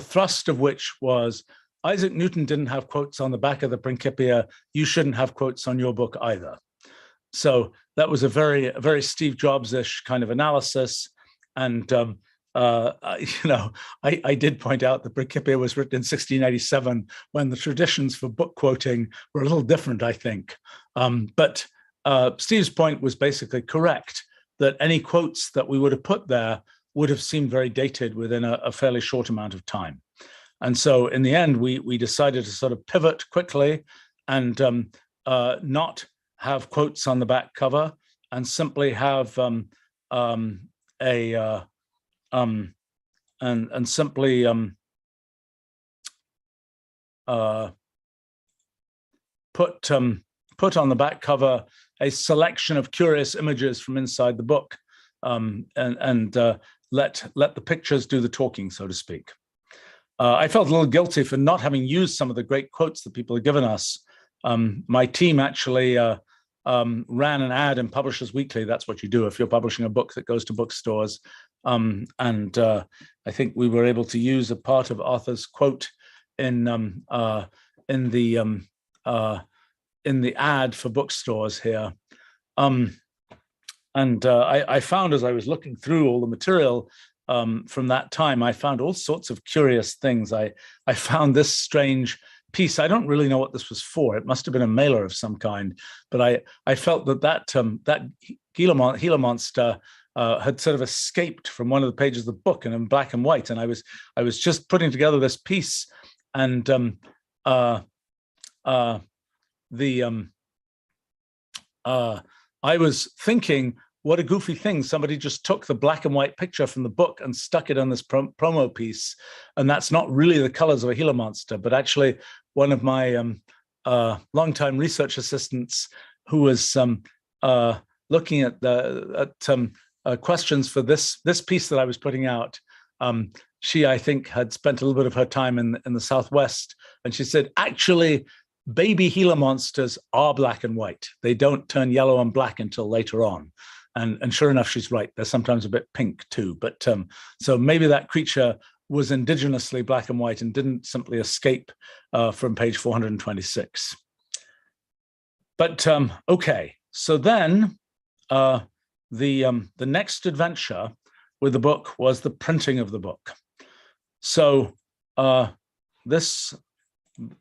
thrust of which was, Isaac Newton didn't have quotes on the back of the Principia. You shouldn't have quotes on your book either. So that was a very Steve Jobs-ish kind of analysis. And I did point out that Principia was written in 1687, when the traditions for book quoting were a little different, I think. But Steve's point was basically correct, that any quotes that we would have put there would have seemed very dated within a fairly short amount of time. And so in the end, we decided to sort of pivot quickly and not have quotes on the back cover, and simply have simply put on the back cover a selection of curious images from inside the book, and let the pictures do the talking, so to speak. I felt a little guilty for not having used some of the great quotes that people had given us. My team actually ran an ad in Publishers Weekly. That's what you do if you're publishing a book that goes to bookstores. And I think we were able to use a part of Arthur's quote in the ad for bookstores here. I found, as I was looking through all the material from that time, I found all sorts of curious things. I found this strange piece. I don't really know what this was for. It must have been a mailer of some kind, but I felt that Gila monster had sort of escaped from one of the pages of the book, and in black and white. And I was just putting together this piece, and I was thinking, what a goofy thing. Somebody just took the black and white picture from the book and stuck it on this promo piece. And that's not really the colors of a Gila monster, but actually one of my longtime research assistants, who was looking at questions for this piece that I was putting out. She, I think, had spent a little bit of her time in the Southwest. And she said, actually, baby Gila monsters are black and white. They don't turn yellow and black until later on. And sure enough, she's right. They're sometimes a bit pink too. But so maybe that creature was indigenously black and white and didn't simply escape from page 426. But okay, so then the next adventure with the book was the printing of the book. So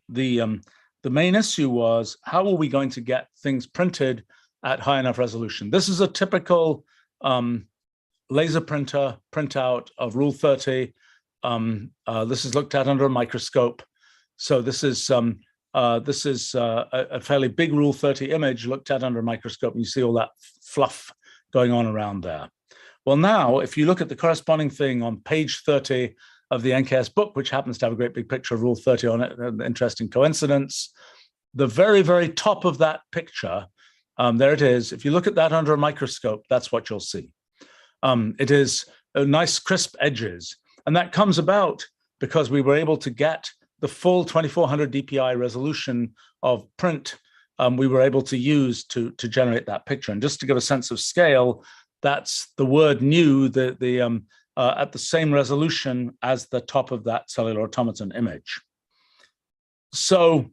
the main issue was, how are we going to get things printed at high enough resolution? This is a typical laser printer printout of Rule 30. This is looked at under a microscope. So this is a fairly big Rule 30 image looked at under a microscope, and you see all that fluff going on around there. Well, now, if you look at the corresponding thing on page 30 of the NKS book, which happens to have a great big picture of Rule 30 on it, an interesting coincidence, the very, very top of that picture, there it is. If you look at that under a microscope, that's what you'll see. It is nice, crisp edges. And that comes about because we were able to get the full 2400 DPI resolution of print we were able to use to generate that picture. And just to give a sense of scale, that's the word new, at the same resolution as the top of that cellular automaton image. So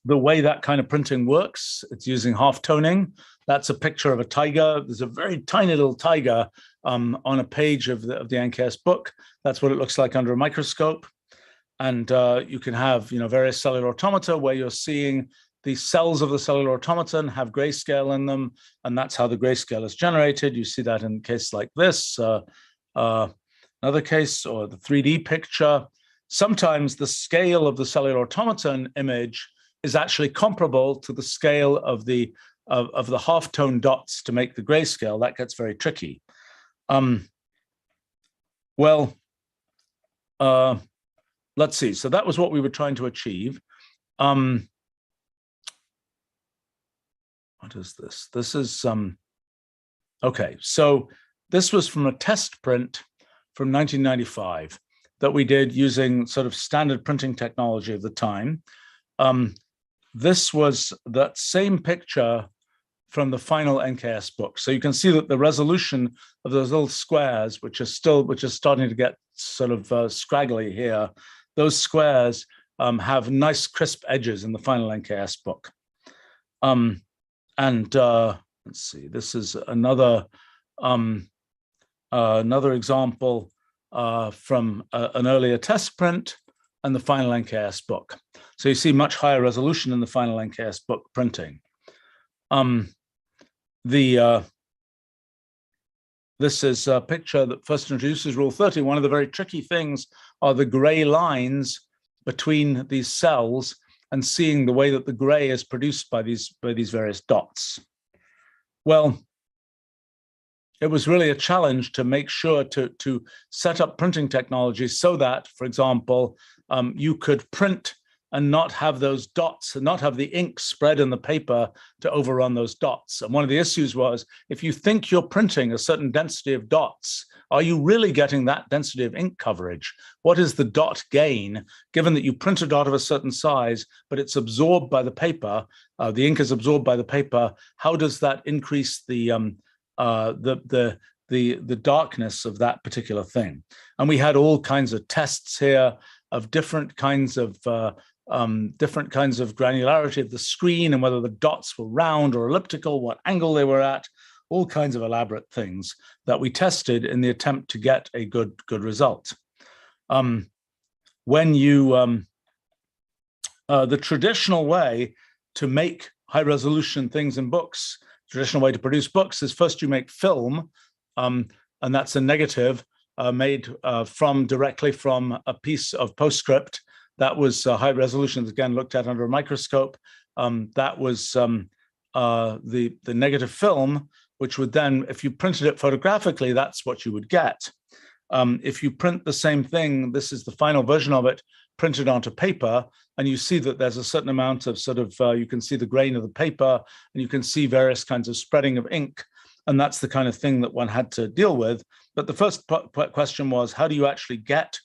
the way that kind of printing works, it's using half toning. That's a picture of a tiger. There's a very tiny little tiger on a page of the NKS book. That's what it looks like under a microscope. And you can have various cellular automata where you're seeing the cells of the cellular automaton have grayscale in them, and that's how the grayscale is generated. You see that in a case like this, another case, or the 3D picture. Sometimes the scale of the cellular automaton image is actually comparable to the scale of the halftone dots to make the grayscale. That gets very tricky. Let's see. So that was what we were trying to achieve. What is this? This is okay. So this was from a test print from 1995 that we did using sort of standard printing technology of the time. This was that same picture from the final NKS book. So you can see that the resolution of those little squares, which are starting to get sort of scraggly here, those squares have nice crisp edges in the final NKS book. Let's see, this is another example from an earlier test print and the final NKS book. So you see much higher resolution in the final NKS book printing. This is a picture that first introduces Rule 30. One of the very tricky things are the gray lines between these cells and seeing the way that the gray is produced by these various dots. Well, it was really a challenge to make sure to set up printing technology so that, for example, you could print and not have those dots and not have the ink spread in the paper to overrun those dots. And one of the issues was, if you think you're printing a certain density of dots, are you really getting that density of ink coverage? What is the dot gain, given that you print a dot of a certain size, but it's absorbed by the paper, the ink is absorbed by the paper, how does that increase the darkness of that particular thing? And we had all kinds of tests here of different kinds of granularity of the screen and whether the dots were round or elliptical, what angle they were at, all kinds of elaborate things that we tested in the attempt to get a good result. When you, the traditional way to make high resolution things in books, traditional way to produce books is first you make film, and that's a negative made directly from a piece of postscript. That was high resolution, again, looked at under a microscope. That was the negative film, which would then, if you printed it photographically, that's what you would get. If you print the same thing, this is the final version of it, printed onto paper, and you see that there's a certain amount of sort of, you can see the grain of the paper, and you can see various kinds of spreading of ink. And that's the kind of thing that one had to deal with. But the first question was, how do you actually get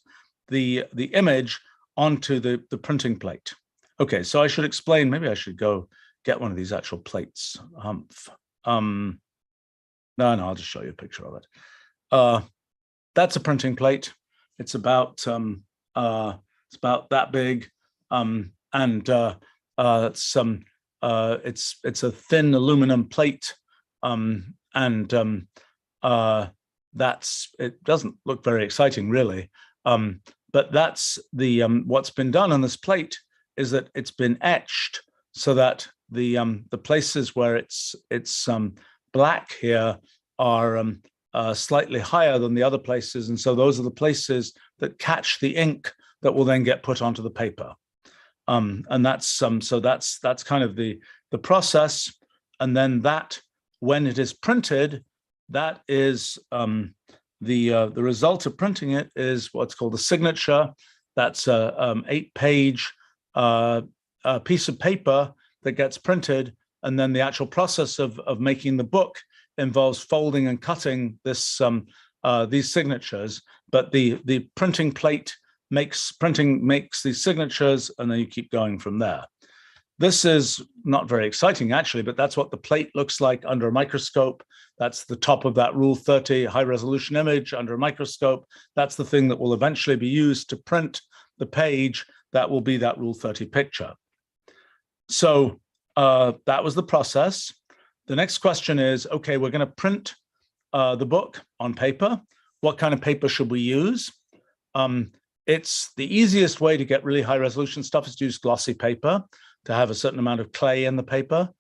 the image onto the printing plate? Okay, so I should explain, maybe I should go get one of these actual plates. No, I'll just show you a picture of it. That's a printing plate. It's about that big, and it's a thin aluminum plate, it doesn't look very exciting, really. But that's the what's been done on this plate is that it's been etched so that the places where it's black here are slightly higher than the other places, and so those are the places that catch the ink that will then get put onto the paper. And that's so that's kind of the process, and then that when it is printed, that is the result of printing it is what's called a signature. That's a 8-page piece of paper that gets printed, and then the actual process of making the book involves folding and cutting this these signatures. But the printing plate makes these signatures, and then you keep going from there. This is not very exciting, actually, but that's what the plate looks like under a microscope. That's the top of that Rule 30 high-resolution image under a microscope. That's the thing that will eventually be used to print the page that will be that Rule 30 picture. So that was the process. The next question is, okay, we're going to print the book on paper. What kind of paper should we use? it's the easiest way to get really high resolution stuff is to use glossy paper, to have a certain amount of clay in the paper.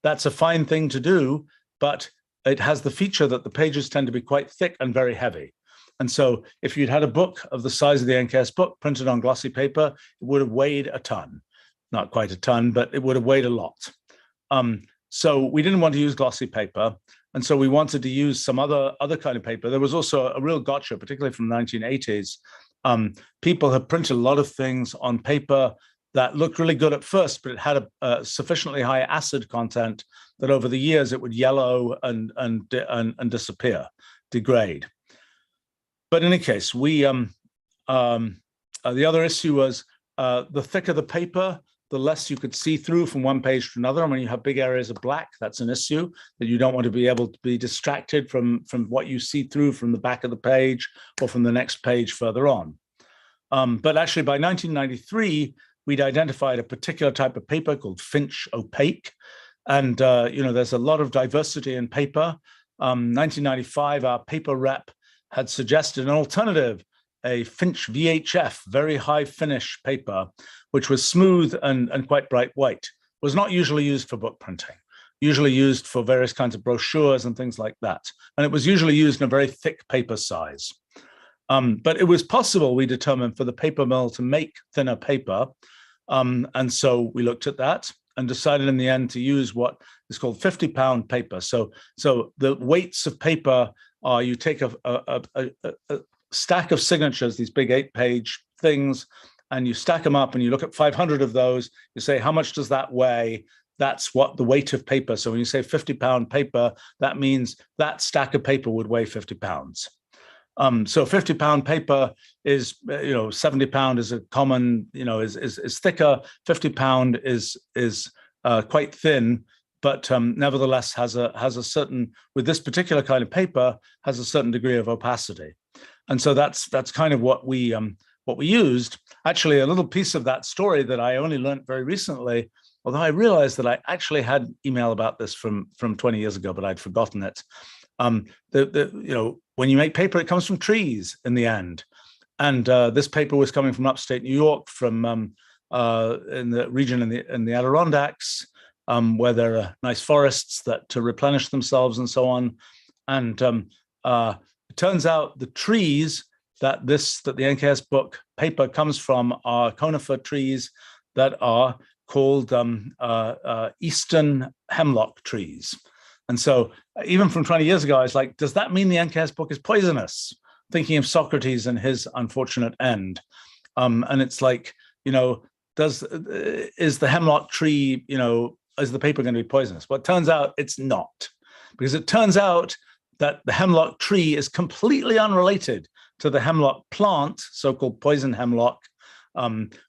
That's a fine thing to do, but it has the feature that the pages tend to be quite thick and very heavy. And so if you'd had a book of the size of the NKS book printed on glossy paper, it would have weighed a ton. Not quite a ton, but it would have weighed a lot. So we didn't want to use glossy paper. And so we wanted to use some other kind of paper. There was also a real gotcha, particularly from the 1980s. People have printed a lot of things on paper that looked really good at first, but it had a sufficiently high acid content that over the years it would yellow and disappear, degrade. But in any case, the other issue was the thicker the paper, the less you could see through from one page to another. And when you have big areas of black, that's an issue, that you don't want to be able to be distracted from what you see through from the back of the page or from the next page further on. But actually by 1993, we'd identified a particular type of paper called Finch opaque. And there's a lot of diversity in paper. 1995, our paper rep had suggested an alternative, a Finch VHF, very high finish paper, which was smooth and quite bright white. Was not usually used for book printing, usually used for various kinds of brochures and things like that. And it was usually used in a very thick paper size. But it was possible, we determined, for the paper mill to make thinner paper. And so we looked at that and decided in the end to use what is called 50-pound paper. So the weights of paper are, you take a stack of signatures, these big 8-page things, and you stack them up and you look at 500 of those, you say, how much does that weigh? That's what the weight of paper. So when you say 50-pound paper, that means that stack of paper would weigh 50 pounds. So 50-pound paper is, 70-pound is a common, is thicker. 50-pound is quite thin, but nevertheless has a certain, with this particular kind of paper, has a certain degree of opacity. And so that's kind of what we used. Actually, a little piece of that story that I only learned very recently, although I realized that I actually had email about this from 20 years ago, but I'd forgotten it. When you make paper, it comes from trees in the end. And this paper was coming from upstate New York, from in the region in the Adirondacks, where there are nice forests that to replenish themselves and so on. And it turns out the trees that the NKS book paper comes from are conifer trees that are called eastern hemlock trees. And so even from 20 years ago, I was like, does that mean the NKS book is poisonous? Thinking of Socrates and his unfortunate end. And it's like, is the hemlock tree, is the paper going to be poisonous? Well, it turns out it's not, because it turns out that the hemlock tree is completely unrelated to the hemlock plant, so-called poison hemlock,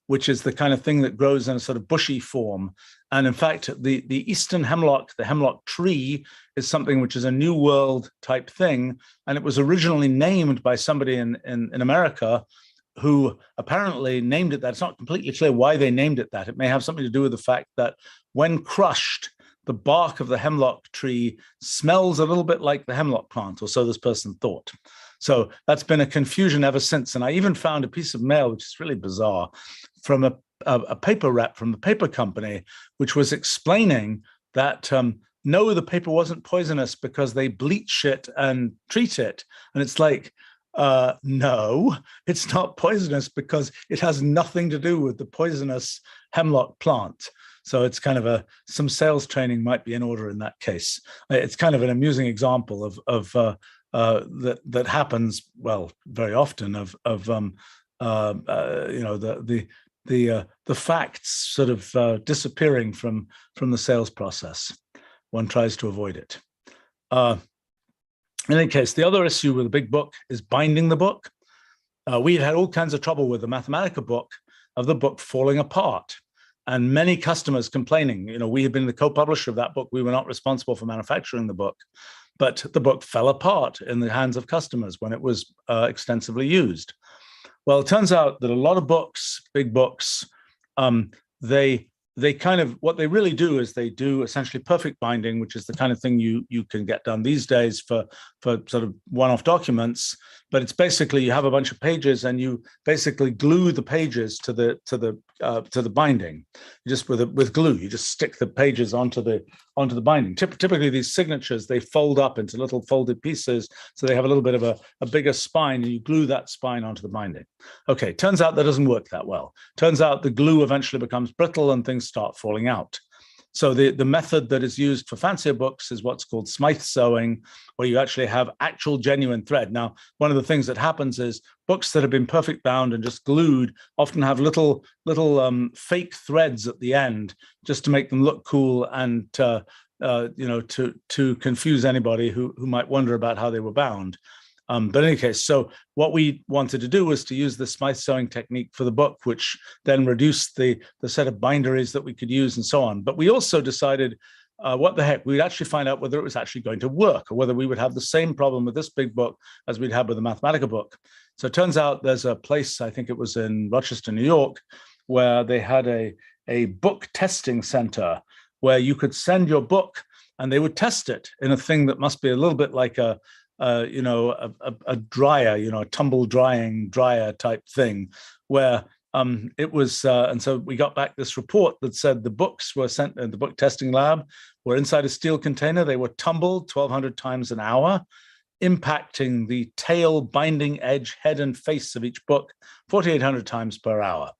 which is the kind of thing that grows in a sort of bushy form. And in fact, the eastern hemlock, the hemlock tree, is something which is a New World type thing. And it was originally named by somebody in America who apparently named it that. It's not completely clear why they named it that. It may have something to do with the fact that when crushed, the bark of the hemlock tree smells a little bit like the hemlock plant, or so this person thought. So that's been a confusion ever since. And I even found a piece of mail, which is really bizarre, from a paper rep from the paper company, which was explaining that no, the paper wasn't poisonous because they bleach it and treat it. And it's like, no, it's not poisonous because it has nothing to do with the poisonous hemlock plant. So it's kind of some sales training might be in order in that case. It's kind of an amusing example of that happens, well, very often, the facts sort of disappearing from the sales process. One tries to avoid it. In any case, the other issue with a big book is binding the book. We had all kinds of trouble with the Mathematica book, of the book falling apart, and many customers complaining. We had been the co-publisher of that book. We were not responsible for manufacturing the book, but the book fell apart in the hands of customers when it was extensively used. Well, it turns out that a lot of books, big books, they they kind of, what they really do is they do essentially perfect binding, which is the kind of thing you can get done these days for sort of one-off documents. But it's basically, you have a bunch of pages and you basically glue the pages to the binding. You just with glue, you just stick the pages onto the binding. Typically, these signatures, they fold up into little folded pieces, so they have a little bit of a bigger spine, and you glue that spine onto the binding. Okay, turns out that doesn't work that well. Turns out the glue eventually becomes brittle and things start falling out. So the method that is used for fancier books is what's called Smythe sewing, where you actually have actual genuine thread. Now, one of the things that happens is books that have been perfect bound and just glued often have little fake threads at the end, just to make them look cool and to confuse anybody who might wonder about how they were bound. But in any case, so what we wanted to do was to use the Smythe sewing technique for the book, which then reduced the set of binderies that we could use and so on. But we also decided, what the heck, we'd actually find out whether it was actually going to work, or whether we would have the same problem with this big book as we'd had with the Mathematica book. So it turns out there's a place, I think it was in Rochester, New York, where they had a book testing center where you could send your book and they would test it in a thing that must be a little bit like a dryer, a tumble drying dryer type thing, where it was, and so we got back this report that said the books were sent, the book testing lab were inside a steel container. They were tumbled 1,200 times an hour, impacting the tail, binding edge, head and face of each book 4,800 times per hour.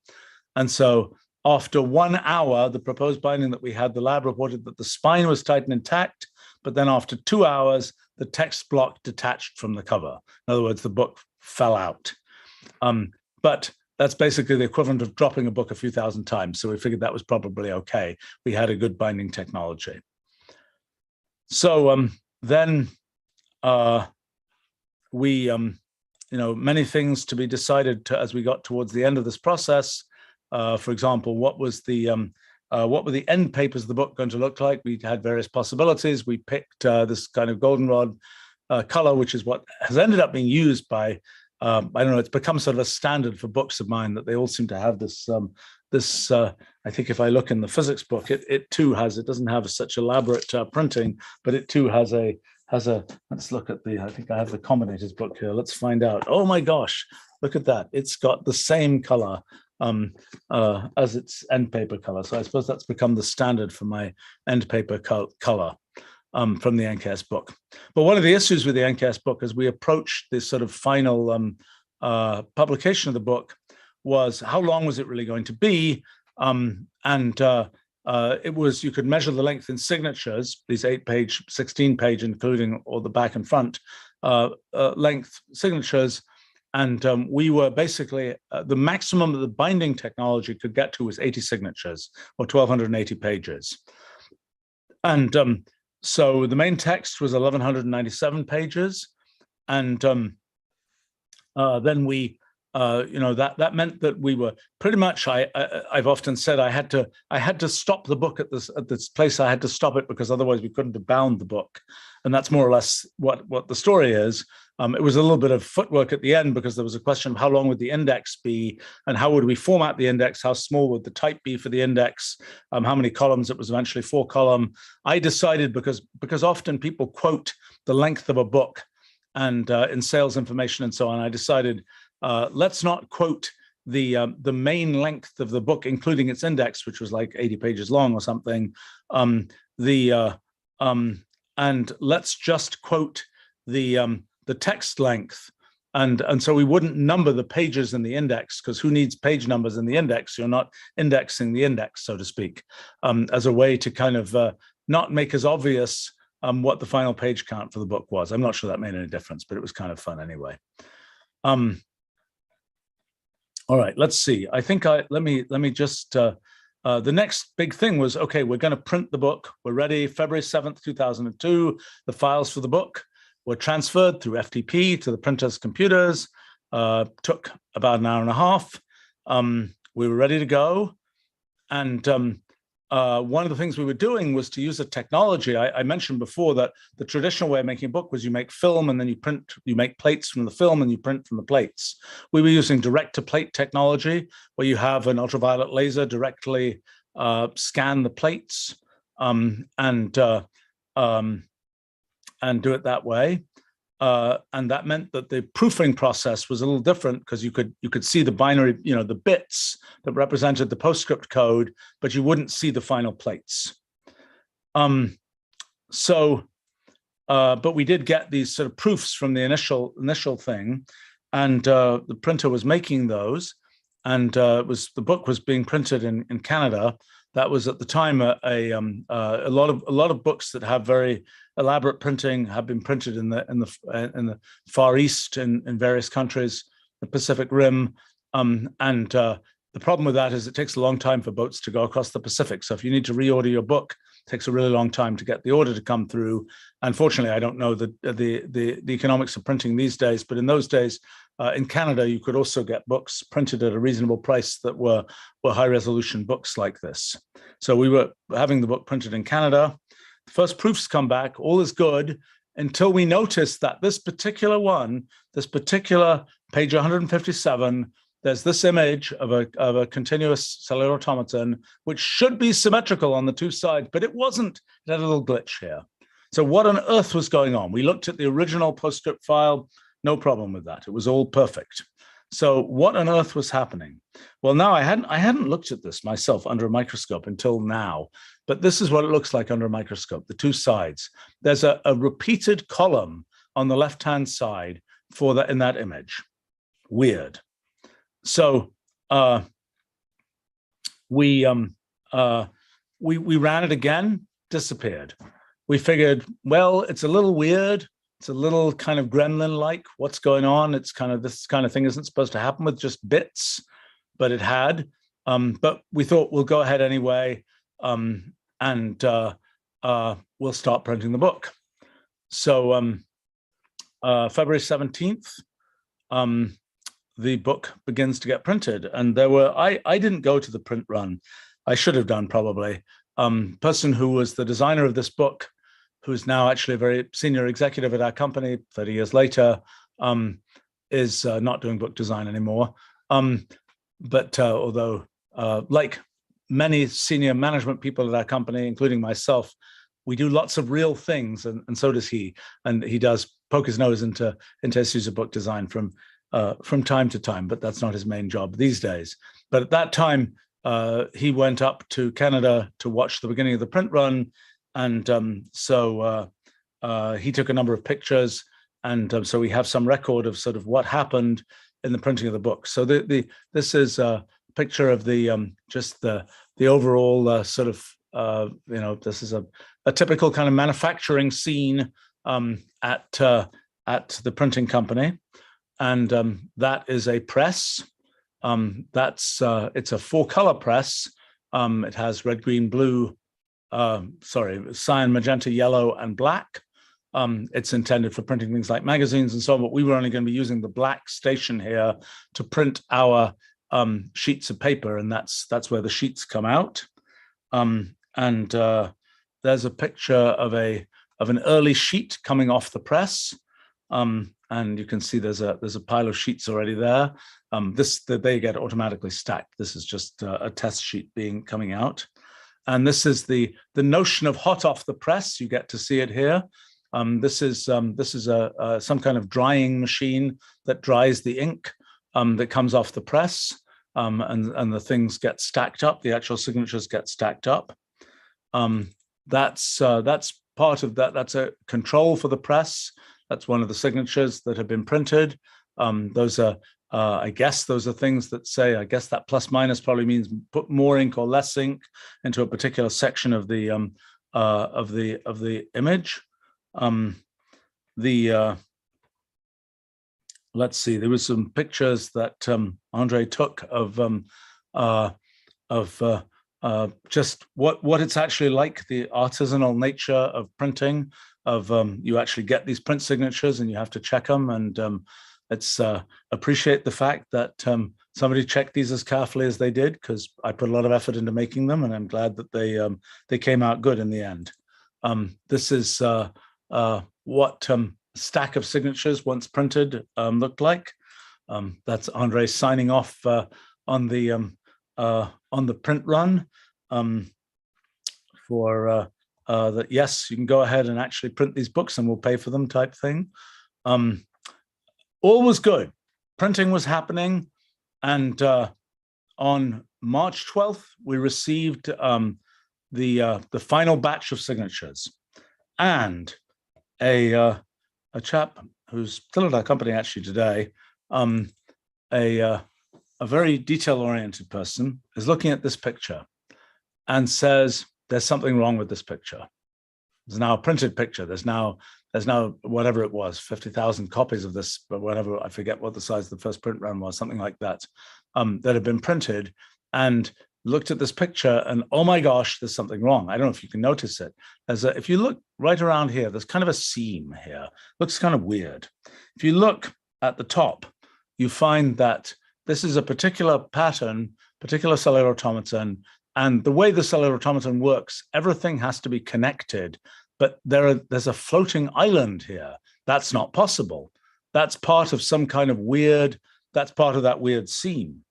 And so after 1 hour, the proposed binding that we had, the lab reported that the spine was tight and intact, but then after 2 hours, the text block detached from the cover. In other words, the book fell out. But that's basically the equivalent of dropping a book a few thousand times. So we figured that was probably okay. We had a good binding technology. So then many things to be decided as we got towards the end of this process. For example, what were the end papers of the book going to look like? We had various possibilities. We picked this kind of goldenrod color, which is what has ended up being used by, I don't know, it's become sort of a standard for books of mine, that they all seem to have this, I think if I look in the physics book, it too has, it doesn't have such elaborate printing, but it too has a, let's look at I think I have the Combinators book here. Let's find out. Oh my gosh, look at that. It's got the same color as its end paper color. So I suppose that's become the standard for my end paper color from the NKS book. But one of the issues with the NKS book as we approached this sort of final publication of the book was, how long was it really going to be? It was, you could measure the length in signatures, these 8-page, 16-page, including all the back and front length signatures. And we were basically, the maximum that the binding technology could get to was 80 signatures, or 1,280 pages. And so the main text was 1,197 pages. And then we, that meant that we were pretty much, I've often said I had to stop the book at this place. I had to stop it because otherwise we couldn't have bound the book. And that's more or less what the story is. It was a little bit of footwork at the end because there was a question of how long would the index be and how would we format the index, how small would the type be for the index, how many columns. It was eventually 4 column. I decided, because often people quote the length of a book and in sales information and so on, I decided let's not quote the main length of the book, including its index, which was like 80 pages long or something, and let's just quote the text length. And so we wouldn't number the pages in the index, because who needs page numbers in the index? You're not indexing the index, so to speak, as a way to kind of not make as obvious what the final page count for the book was. I'm not sure that made any difference, but it was kind of fun anyway. All right, let's see. I think let me just, the next big thing was, okay, we're going to print the book. We're ready. February 7th, 2002, the files for the book were transferred through FTP to the printer's computers. Took about an hour and a half. We were ready to go. And one of the things we were doing was to use a technology. I mentioned before that the traditional way of making a book was you make film and then you make plates from the film and you print from the plates. We were using direct-to-plate technology, where you have an ultraviolet laser directly scan the plates and do it that way. And that meant that the proofing process was a little different because you could see the binary, the bits that represented the PostScript code, but you wouldn't see the final plates. But we did get these sort of proofs from the initial thing, and the printer was making those, and the book was being printed in Canada. That was at the time a lot of books that have very elaborate printing have been printed in the Far East in various countries, the Pacific Rim, and the problem with that is it takes a long time for boats to go across the Pacific. So if you need to reorder your book, it takes a really long time to get the order to come through. Unfortunately, I don't know the economics of printing these days, but in those days, in Canada, you could also get books printed at a reasonable price that were high-resolution books like this. So we were having the book printed in Canada. The first proofs come back, all is good, until we noticed that this particular page 157, there's this image of a continuous cellular automaton, which should be symmetrical on the two sides, but it wasn't. It had a little glitch here. So what on earth was going on? We looked at the original PostScript file, no problem with that. It was all perfect. So what on earth was happening? Well, now I hadn't looked at this myself under a microscope until now, but this is what it looks like under a microscope, the two sides. There's a repeated column on the left-hand side in that image. Weird. So we ran it again, disappeared. We figured, well, it's a little weird. It's a little kind of gremlin-like. What's going on? It's kind of this kind of thing isn't supposed to happen with just bits, but it had. But we thought we'll go ahead anyway, and we'll start printing the book. So February 17th, the book begins to get printed, and I didn't go to the print run. I should have done probably. Person who was the designer of this book, who's now actually a very senior executive at our company 30 years later, is not doing book design anymore. But although like many senior management people at our company, including myself, we do lots of real things, and so does he. And he does poke his nose into issues of book design from time to time, but that's not his main job these days. But at that time, he went up to Canada to watch the beginning of the print run, and so he took a number of pictures, and so we have some record of sort of what happened in the printing of the book. So this is a picture of the just the overall sort of this is a typical kind of manufacturing scene at the printing company. And that is a press. It's a 4-color press. It has red, green, blue, cyan, magenta, yellow, and black. It's intended for printing things like magazines and so on, but we were only going to be using the black station here to print our sheets of paper, and that's where the sheets come out. And there's a picture of an early sheet coming off the press. And you can see there's a pile of sheets already there. They get automatically stacked. This is just a test sheet coming out. And this is the notion of hot off the press. You get to see it here. This is some kind of drying machine that dries the ink that comes off the press, and the things get stacked up. The actual signatures get stacked up. That's part of that. That's a control for the press. That's one of the signatures that have been printed. Those are, I guess, those are things that say, I guess that plus minus probably means put more ink or less ink into a particular section of the image. Let's see. There was some pictures that Andre took of just what it's actually like, the artisanal nature of printing. You actually get these print signatures and you have to check them, and it's appreciate the fact that somebody checked these as carefully as they did, because I put a lot of effort into making them, and I'm glad that they came out good in the end. This is what stack of signatures once printed looked like. That's Andre signing off on the print run. that, yes, you can go ahead and actually print these books and we'll pay for them type thing. All was good. Printing was happening. And on March 12th, we received the final batch of signatures. And a chap who's still at our company actually today, a very detail-oriented person, is looking at this picture and says, there's something wrong with this picture. There's now a printed picture. There's now whatever it was, 50,000 copies of this, but whatever, I forget what the size of the first print run was, something like that, that had been printed, and looked at this picture and, oh my gosh, there's something wrong. I don't know if you can notice it. If you look right around here, there's kind of a seam here. Looks kind of weird. If you look at the top, you find that this is a particular pattern, particular cellular automaton, and the way the cellular automaton works, everything has to be connected, but there's a floating island here. That's not possible. That's part of some kind of weird, that's part of that weird seam.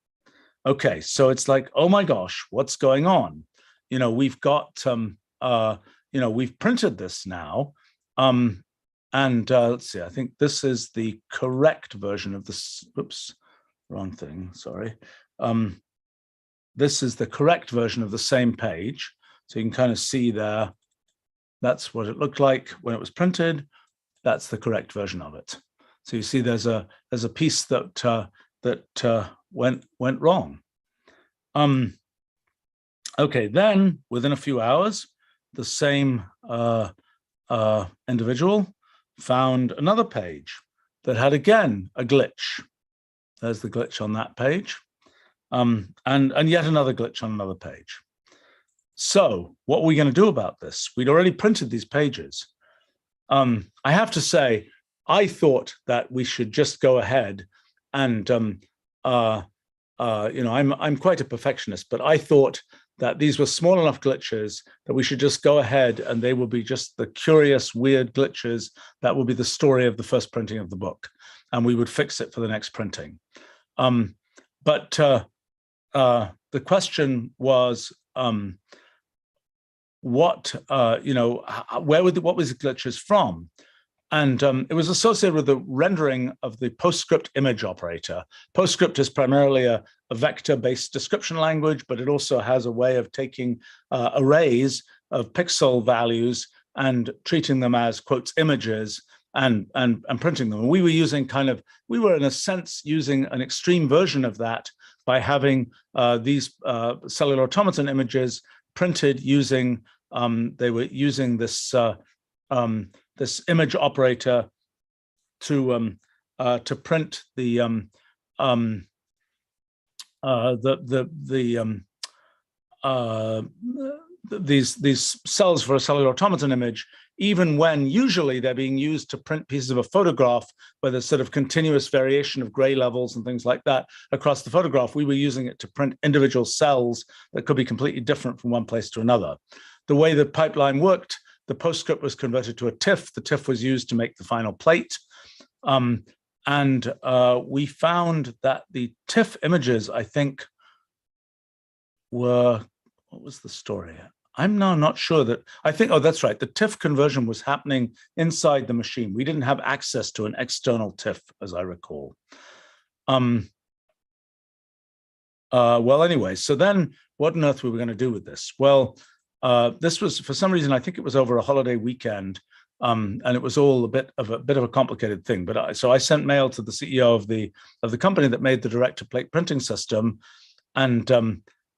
Okay, so it's like, oh my gosh, what's going on? You know, we've got, we've printed this now. Let's see, I think this is the correct version of this. Oops, wrong thing, sorry. This is the correct version of the same page. So you can kind of see there, that's what it looked like when it was printed. That's the correct version of it. So you see there's a piece that went wrong. Okay, then within a few hours, the same individual found another page that had again a glitch. There's the glitch on that page, and yet another glitch on another page. So what are we going to do about this? We'd already printed these pages. I have to say, I thought that we should just go ahead and, I'm quite a perfectionist, but I thought that these were small enough glitches that we should just go ahead and they will be just the curious, weird glitches that will be the story of the first printing of the book, and we would fix it for the next printing. But the question was, what was the glitches from? And it was associated with the rendering of the PostScript image operator. PostScript is primarily a vector-based description language, but it also has a way of taking arrays of pixel values and treating them as, quotes, images and printing them. And we were in a sense using an extreme version of that by having these cellular automaton images printed using, they were using this this image operator to print these cells for a cellular automaton image, even when usually they're being used to print pieces of a photograph where there's sort of continuous variation of gray levels and things like that across the photograph. We were using it to print individual cells that could be completely different from one place to another. The way the pipeline worked, the PostScript was converted to a TIFF. The TIFF was used to make the final plate. We found that the TIFF images, I think, were, what was the story? I'm now not sure that, I think, oh, that's right. The TIFF conversion was happening inside the machine. We didn't have access to an external TIFF, as I recall. Well, anyway, so then what on earth were we going to do with this? Well, this was, for some reason, I think it was over a holiday weekend, and it was all a bit of a complicated thing. But so I sent mail to the CEO of the company that made the direct-to-plate printing system, and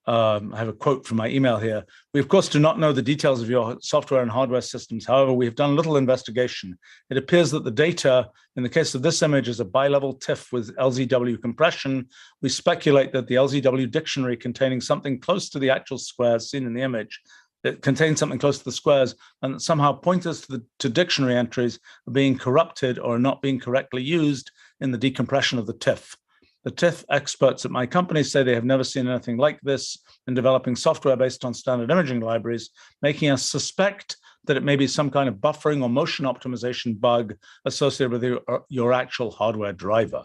I have a quote from my email here. We, of course, do not know the details of your software and hardware systems. However, we have done little investigation. It appears that the data, in the case of this image, is a bi-level TIFF with LZW compression. We speculate that the LZW dictionary containing something close to the actual squares seen in the image, it contains something close to the squares, and somehow pointers to dictionary entries are being corrupted or not being correctly used in the decompression of the TIFF. The TIFF experts at my company say they have never seen anything like this in developing software based on standard imaging libraries, making us suspect that it may be some kind of buffering or motion optimization bug associated with your actual hardware driver.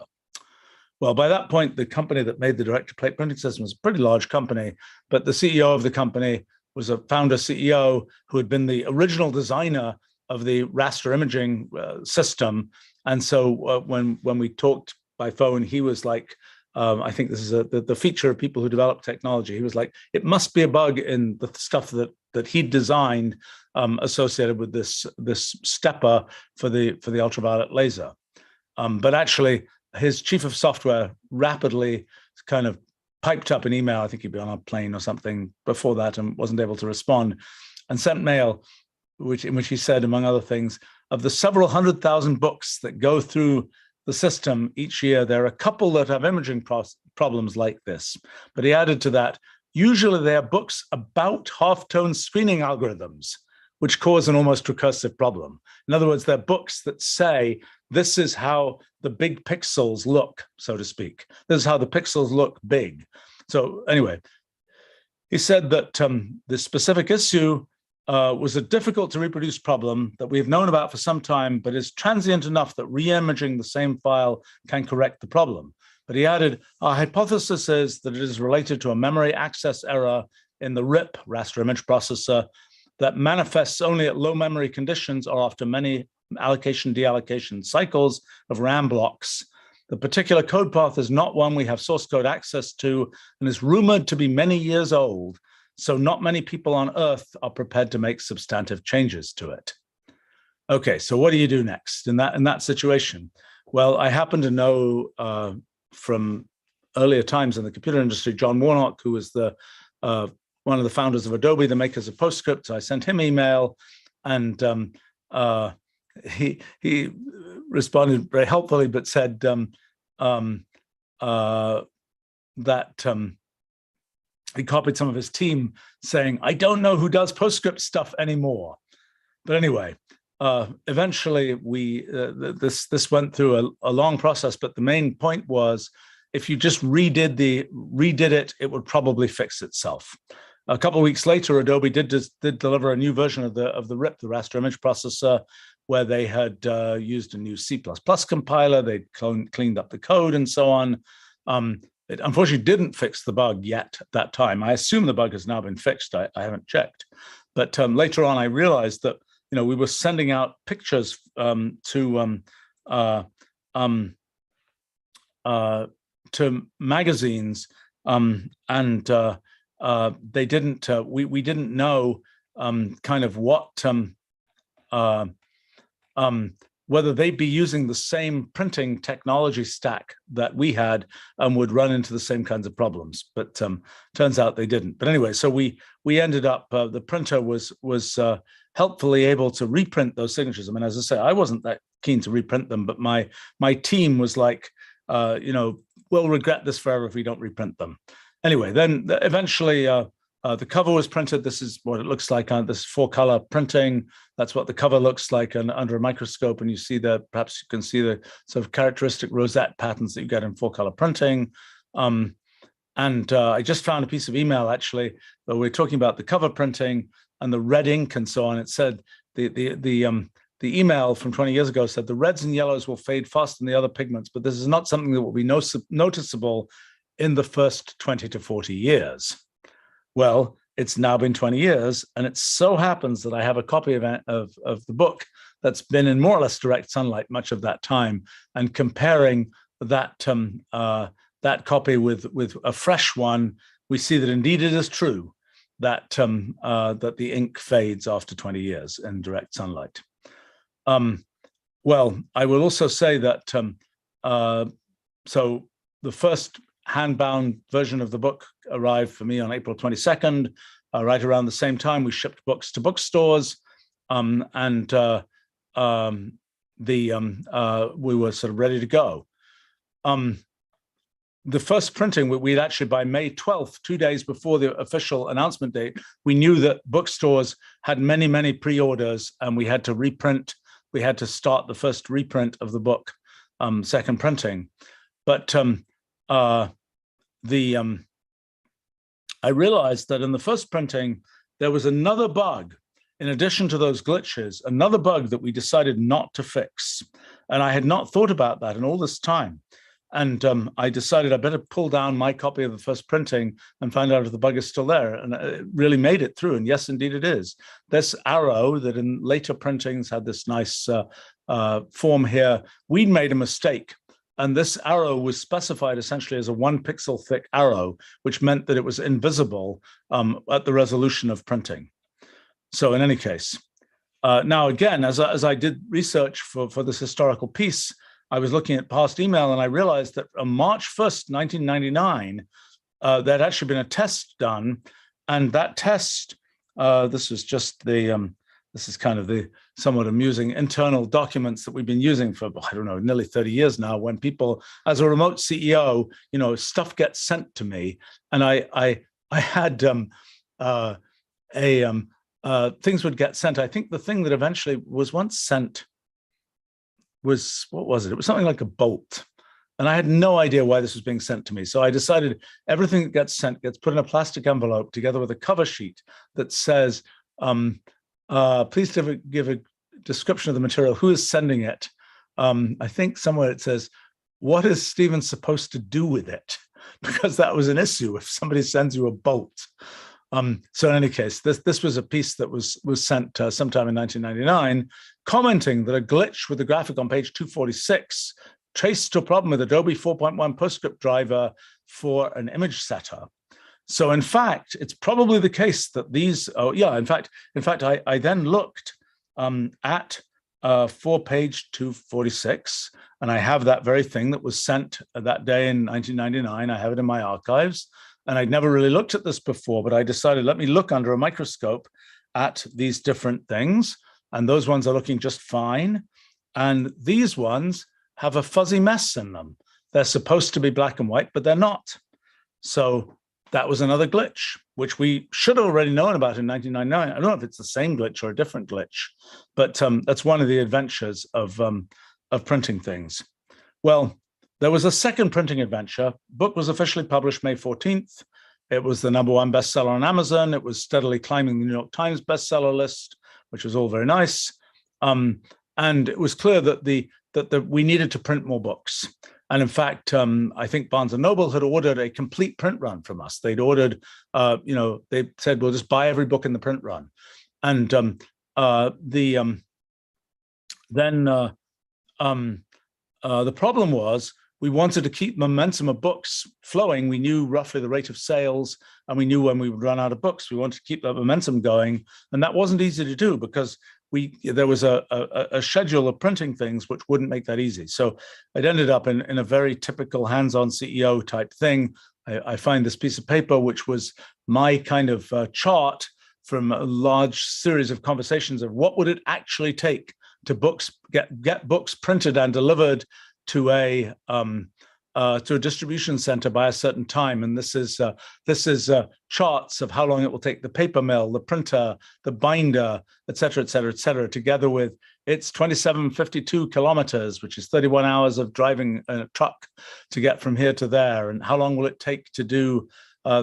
Well, by that point, the company that made the direct plate printing system was a pretty large company, but the CEO of the company was a founder CEO who had been the original designer of the raster imaging system. And so when we talked by phone, he was like, I think this is the feature of people who develop technology. He was like, it must be a bug in the stuff that he'd designed associated with this stepper for the ultraviolet laser. But actually, his chief of software rapidly kind of piped up an email. I think he'd been on a plane or something before that and wasn't able to respond, and sent mail, in which he said, among other things, of the several 100,000 books that go through the system each year, there are a couple that have imaging problems like this. But he added to that, usually they are books about half-tone screening algorithms, which cause an almost recursive problem. In other words, they're books that say, this is how the big pixels look, so to speak. This is how the pixels look big. So anyway, he said that the specific issue was a difficult to reproduce problem that we've known about for some time, but is transient enough that re-imaging the same file can correct the problem. But he added, our hypothesis is that it is related to a memory access error in the RIP, raster image processor, that manifests only at low memory conditions or after many allocation deallocation cycles of RAM blocks. The particular code path is not one we have source code access to and is rumored to be many years old, so not many people on Earth are prepared to make substantive changes to it. Okay, so what do you do next in that situation? Well, I happen to know from earlier times in the computer industry, John Warnock, who was one of the founders of Adobe, the makers of PostScript. So I sent him email, and he responded very helpfully, but said that he copied some of his team saying, I don't know who does PostScript stuff anymore. But anyway, eventually this went through a long process, but the main point was, if you just redid it, it would probably fix itself. A couple of weeks later, Adobe did deliver a new version of the RIP, the raster image processor, where they had used a new C++ compiler. They'd cleaned up the code and so on. It unfortunately didn't fix the bug yet at that time. I assume the bug has now been fixed. I haven't checked. But later on, I realized that we were sending out pictures to magazines, and they didn't. We didn't know kind of what whether they'd be using the same printing technology stack that we had and would run into the same kinds of problems. But turns out they didn't. But anyway, so we ended up, the printer was helpfully able to reprint those signatures. I mean, as I say, I wasn't that keen to reprint them, but my team was like, we'll regret this forever if we don't reprint them. Anyway, then eventually the cover was printed. This is what it looks like. This 4-color printing. That's what the cover looks like under a microscope. And you see perhaps you can see the sort of characteristic rosette patterns that you get in 4-color printing. I just found a piece of email, actually, where we're talking about the cover printing and the red ink and so on. It said, the email from 20 years ago said, the reds and yellows will fade faster than the other pigments, but this is not something that will be noticeable in the first 20 to 40 years. Well, it's now been 20 years, and it so happens that I have a copy of the book that's been in more or less direct sunlight much of that time, and comparing that copy with a fresh one, we see that indeed it is true that that the ink fades after 20 years in direct sunlight. Well, I will also say that so the first hand-bound version of the book arrived for me on April 22nd. Right around the same time, we shipped books to bookstores, and we were sort of ready to go. The first printing, we'd actually, by May 12th, 2 days before the official announcement date, we knew that bookstores had many, many pre-orders, and we had to reprint. We had to start the first reprint of the book, second printing. But I realized that in the first printing, there was another bug, in addition to those glitches, another bug that we decided not to fix. And I had not thought about that in all this time. And I decided I better pull down my copy of the first printing and find out if the bug is still there. And it really made it through. And yes, indeed it is. This arrow that in later printings had this nice form here, we'd made a mistake. And this arrow was specified essentially as a 1 pixel thick arrow, which meant that it was invisible at the resolution of printing. So in any case, now again, as I did research for this historical piece, I was looking at past email and I realized that on March 1st, 1999, there'd actually been a test done. And that test, this was just the, this is kind of the somewhat amusing internal documents that we've been using for, I don't know, nearly 30 years now, when people, as a remote CEO, you know, stuff gets sent to me. And I had things would get sent. I think the thing that eventually was once sent was, what was it? It was something like a bolt. And I had no idea why this was being sent to me. So I decided everything that gets sent gets put in a plastic envelope together with a cover sheet that says, please give a description of the material, who is sending it. I think somewhere it says, what is Stephen supposed to do with it? Because that was an issue if somebody sends you a bolt. So in any case, this was a piece that was sent sometime in 1999, commenting that a glitch with the graphic on page 246 traced to a problem with Adobe 4.1 PostScript driver for an image setter. So in fact, it's probably the case that these, in fact, I then looked at for page 246, and I have that very thing that was sent that day in 1999. I have it in my archives. And I'd never really looked at this before, but I decided, let me look under a microscope at these different things. And those ones are looking just fine. And these ones have a fuzzy mess in them. They're supposed to be black and white, but they're not. So that was another glitch, which we should have already known about in 1999. I don't know if it's the same glitch or a different glitch, but that's one of the adventures of printing things. Well, there was a second printing adventure. Book was officially published May 14th. It was the #1 bestseller on Amazon. It was steadily climbing the New York Times bestseller list, which was all very nice. And it was clear that we needed to print more books. And in fact, I think Barnes & Noble had ordered a complete print run from us. They'd ordered, they said, we'll just buy every book in the print run. And the problem was, we wanted to keep momentum of books flowing. We knew roughly the rate of sales, and we knew when we would run out of books. We wanted to keep that momentum going, and that wasn't easy to do because there was a schedule of printing things which wouldn't make that easy. So it ended up in a very typical hands-on CEO type thing. I find this piece of paper, which was my kind of chart from a large series of conversations of what would it actually take to get books printed and delivered to a distribution center by a certain time. And this is charts of how long it will take the paper mill, the printer, the binder, et cetera, together with its 2752 kilometers, which is 31 hours of driving a truck to get from here to there. And how long will it take to do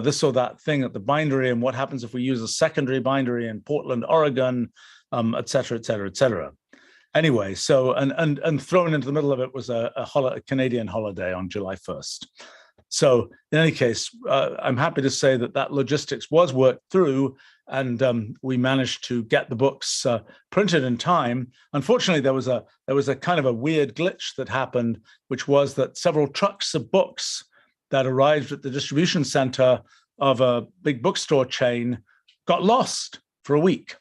this or that thing at the bindery? And what happens if we use a secondary bindery in Portland, Oregon, et cetera. Anyway, so and thrown into the middle of it was a Canadian holiday on July 1st. So in any case, I'm happy to say that logistics was worked through, and we managed to get the books printed in time. Unfortunately, there was a kind of a weird glitch that happened, which was that several trucks of books that arrived at the distribution center of a big bookstore chain got lost for a week.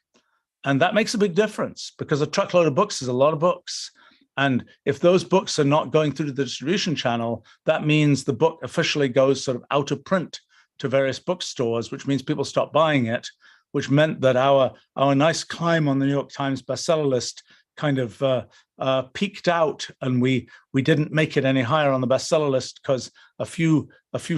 And that makes a big difference because a truckload of books is a lot of books. And if those books are not going through the distribution channel, that means the book officially goes sort of out of print to various bookstores, which means people stop buying it, which meant that our nice climb on the New York Times bestseller list kind of peaked out, and we didn't make it any higher on the bestseller list because a few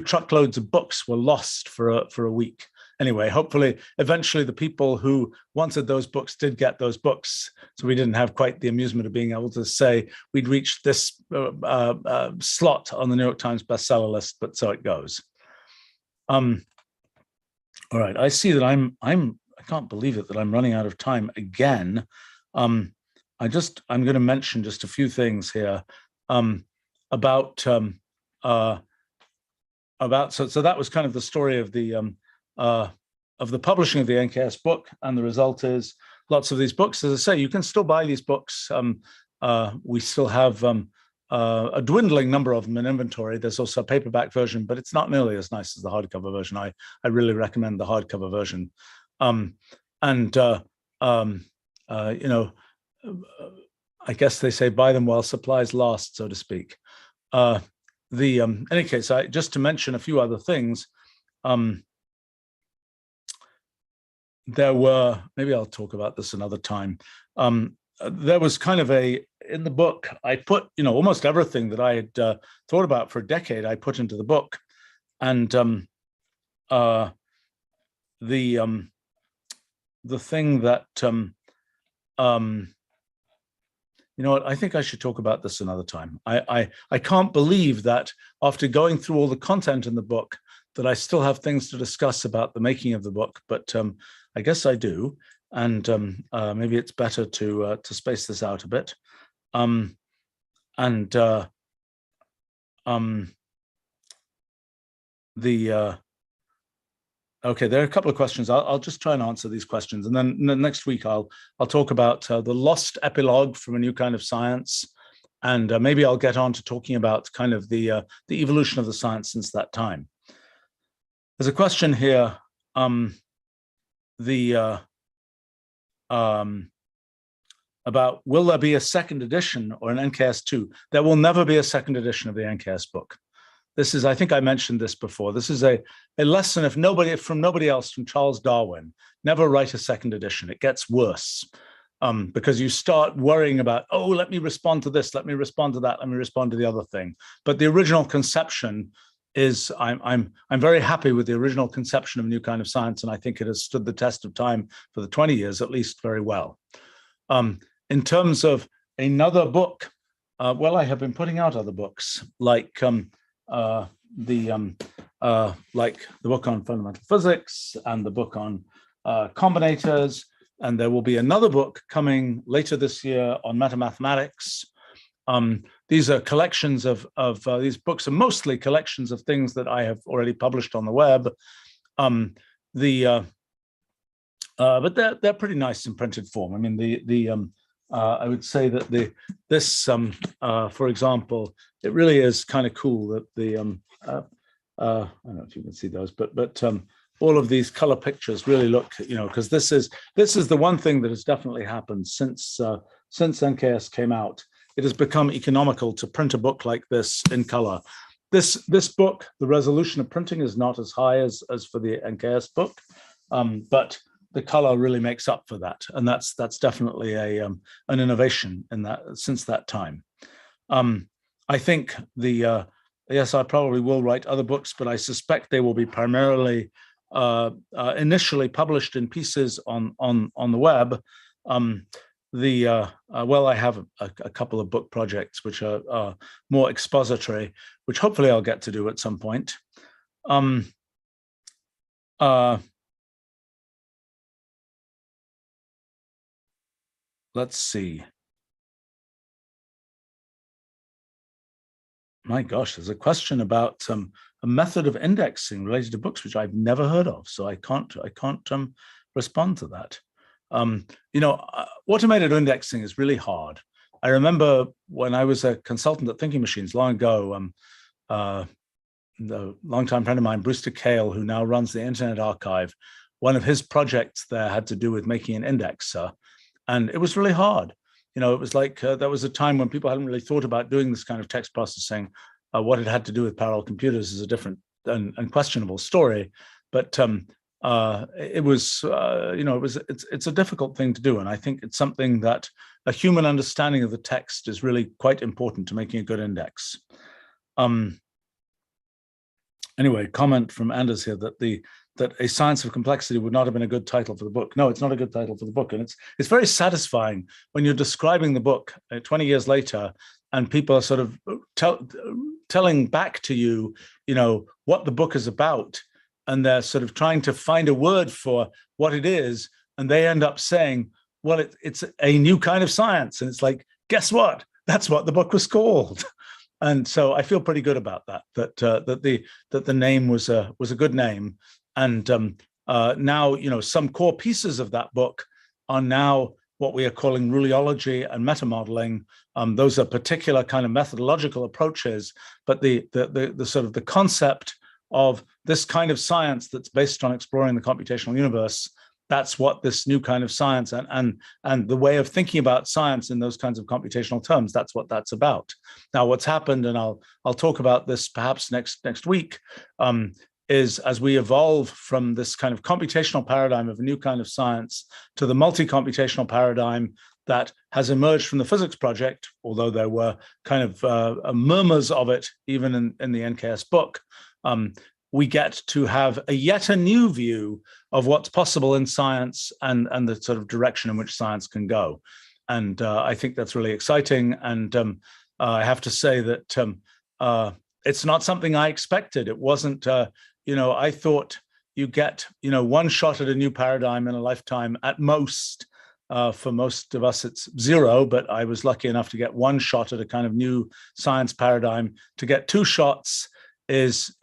truckloads of books were lost for a week. Anyway, hopefully, eventually the people who wanted those books did get those books. So we didn't have quite the amusement of being able to say we'd reached this slot on the New York Times bestseller list, but so it goes. All right, I see that I can't believe it that I'm running out of time again. I'm going to mention just a few things here about so that was kind of the story of the publishing of the NKS book, and the result is lots of these books. As I say, you can still buy these books. We still have a dwindling number of them in inventory. There's also a paperback version, but it's not nearly as nice as the hardcover version. I really recommend the hardcover version. I guess they say buy them while supplies last, so to speak. In any case, just to mention a few other things, there were, maybe I'll talk about this another time. There was kind of in the book, I put, almost everything that I had thought about for a decade, I put into the book. And the thing that, I think I should talk about this another time. I can't believe that after going through all the content in the book, that I still have things to discuss about the making of the book, but I guess I do. And maybe it's better to space this out a bit. Okay, there are a couple of questions. I'll just try and answer these questions, and then next week I'll talk about the lost epilogue from A New Kind of Science, and maybe I'll get on to talking about kind of the evolution of the science since that time. There's a question here, about will there be a second edition or an NKS 2? There will never be a second edition of the NKS book. This is, I think I mentioned this before, this is a lesson from nobody else, from Charles Darwin. Never write a second edition. It gets worse because you start worrying about, oh, let me respond to this, let me respond to that, let me respond to the other thing. But the original conception is, I'm very happy with the original conception of A New Kind of Science, and I think it has stood the test of time for the 20 years at least very well. In terms of another book, well, I have been putting out other books like the book on fundamental physics and the book on combinators, and there will be another book coming later this year on metamathematics. These are collections of these books are mostly collections of things that I have already published on the web. But they're pretty nice in printed form. I mean, I would say that this, for example, it really is kind of cool that I don't know if you can see those, but all of these color pictures really look, because this is the one thing that has definitely happened since NKS came out. It has become economical to print a book like this in color. This book, the resolution of printing is not as high as for the NKS book, but the color really makes up for that, and that's definitely an innovation in that since that time. I think yes, I probably will write other books, but I suspect they will be primarily initially published in pieces on the web. Well, I have a couple of book projects which are more expository, which hopefully I'll get to do at some point. Let's see. My gosh, there's a question about a method of indexing related to books, which I've never heard of, so I can't respond to that. Automated indexing is really hard. I remember when I was a consultant at Thinking Machines long ago, the longtime friend of mine, Brewster Cale, who now runs the Internet Archive, one of his projects there had to do with making an indexer, and it was really hard. It was like there was a time when people hadn't really thought about doing this kind of text processing. What it had to do with parallel computers is a different and questionable story, but it's a difficult thing to do, and I think it's something that a human understanding of the text is really quite important to making a good index. Anyway, comment from Anders here that A Science of Complexity would not have been a good title for the book. No, it's not a good title for the book, and it's very satisfying when you're describing the book 20 years later, and people are sort of telling back to you, what the book is about, and they're sort of trying to find a word for what it is, and they end up saying, well, it's a new kind of science, and it's like, guess what? That's what the book was called. And so I feel pretty good about that. That the name was a good name, and now some core pieces of that book are now what we are calling ruleology and metamodeling. Those are particular kind of methodological approaches, but the sort of the concept of this kind of science that's based on exploring the computational universe, that's what this new kind of science and the way of thinking about science in those kinds of computational terms, that's what that's about. Now, what's happened, and I'll talk about this perhaps next week, is as we evolve from this kind of computational paradigm of a new kind of science to the multi-computational paradigm that has emerged from the physics project, although there were kind of murmurs of it even in the NKS book, we get to have yet a new view of what's possible in science and the sort of direction in which science can go. And I think that's really exciting. And I have to say that it's not something I expected. It wasn't, I thought you get, one shot at a new paradigm in a lifetime at most. For most of us, it's zero, but I was lucky enough to get one shot at a kind of new science paradigm. To get two shots is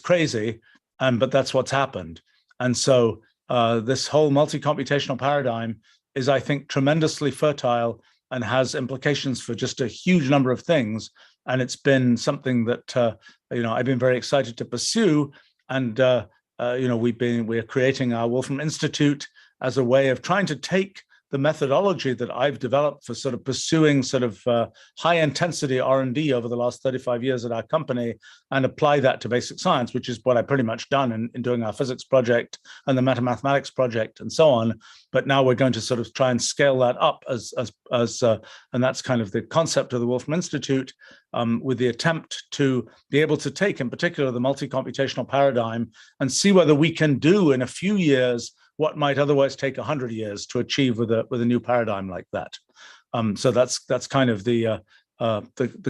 crazy, but that's what's happened. And so this whole multi-computational paradigm is, I think, tremendously fertile and has implications for just a huge number of things. And it's been something that I've been very excited to pursue. And we're creating our Wolfram Institute as a way of trying to take the methodology that I've developed for sort of pursuing sort of high intensity R&D over the last 35 years at our company and apply that to basic science, which is what I've pretty much done in doing our physics project and the metamathematics project and so on. But now we're going to sort of try and scale that up and that's kind of the concept of the Wolfram Institute, with the attempt to be able to take, in particular, the multi-computational paradigm and see whether we can do in a few years what might otherwise take 100 years to achieve with a new paradigm like that. So that's kind of the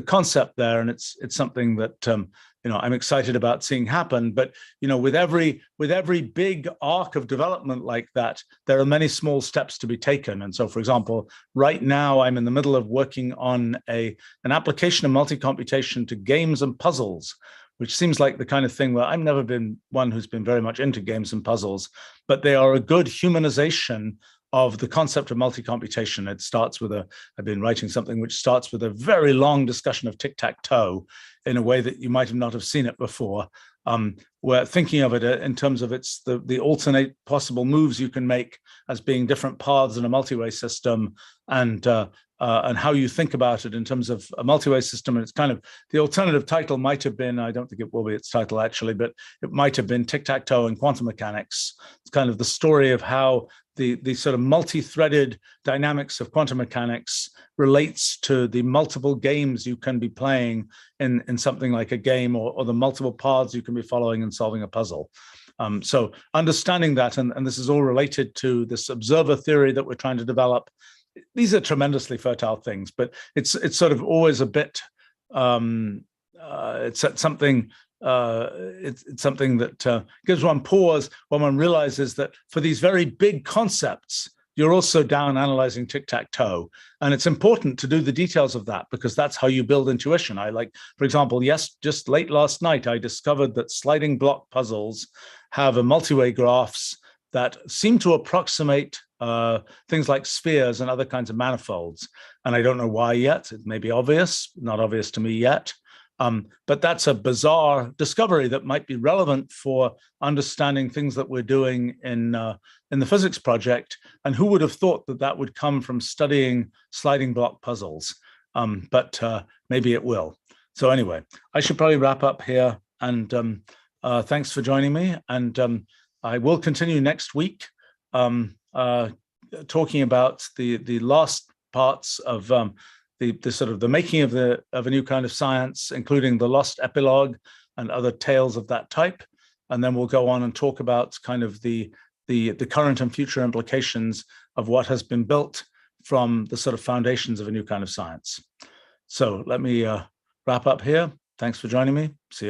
concept there, and it's something that I'm excited about seeing happen. But with every big arc of development like that, there are many small steps to be taken. And so, for example, right now I'm in the middle of working on an application of multi-computation to games and puzzles, which seems like the kind of thing where I've never been one who's been very much into games and puzzles, but they are a good humanization of the concept of multi-computation. It starts with I've been writing something which starts with a very long discussion of tic-tac-toe in a way that you might not have seen it before. We're thinking of it in terms of the alternate possible moves you can make as being different paths in a multi-way system, and how you think about it in terms of a multi-way system. And it's kind of, the alternative title might have been, I don't think it will be its title actually, but it might have been Tic-Tac-Toe and Quantum Mechanics. It's kind of the story of how the sort of multi-threaded dynamics of quantum mechanics relates to the multiple games you can be playing in something like a game, or the multiple paths you can be following in solving a puzzle. So understanding that, and this is all related to this observer theory that we're trying to develop. These are tremendously fertile things, but it's sort of always a bit, it's something that gives one pause when one realizes that for these very big concepts, you're also down analyzing tic-tac-toe. And it's important to do the details of that, because that's how you build intuition. For example, just late last night, I discovered that sliding block puzzles have a multi-way graphs that seem to approximate things like spheres and other kinds of manifolds. And I don't know why yet. It may be obvious, not obvious to me yet. But that's a bizarre discovery that might be relevant for understanding things that we're doing in the physics project. And who would have thought that would come from studying sliding block puzzles? But maybe it will. So anyway, I should probably wrap up here. And thanks for joining me. And I will continue next week talking about the last parts of the sort of the making of a new kind of science, including the lost epilogue and other tales of that type. And then we'll go on and talk about kind of the current and future implications of what has been built from the sort of foundations of a new kind of science. So let me wrap up here. Thanks for joining me. See you next time.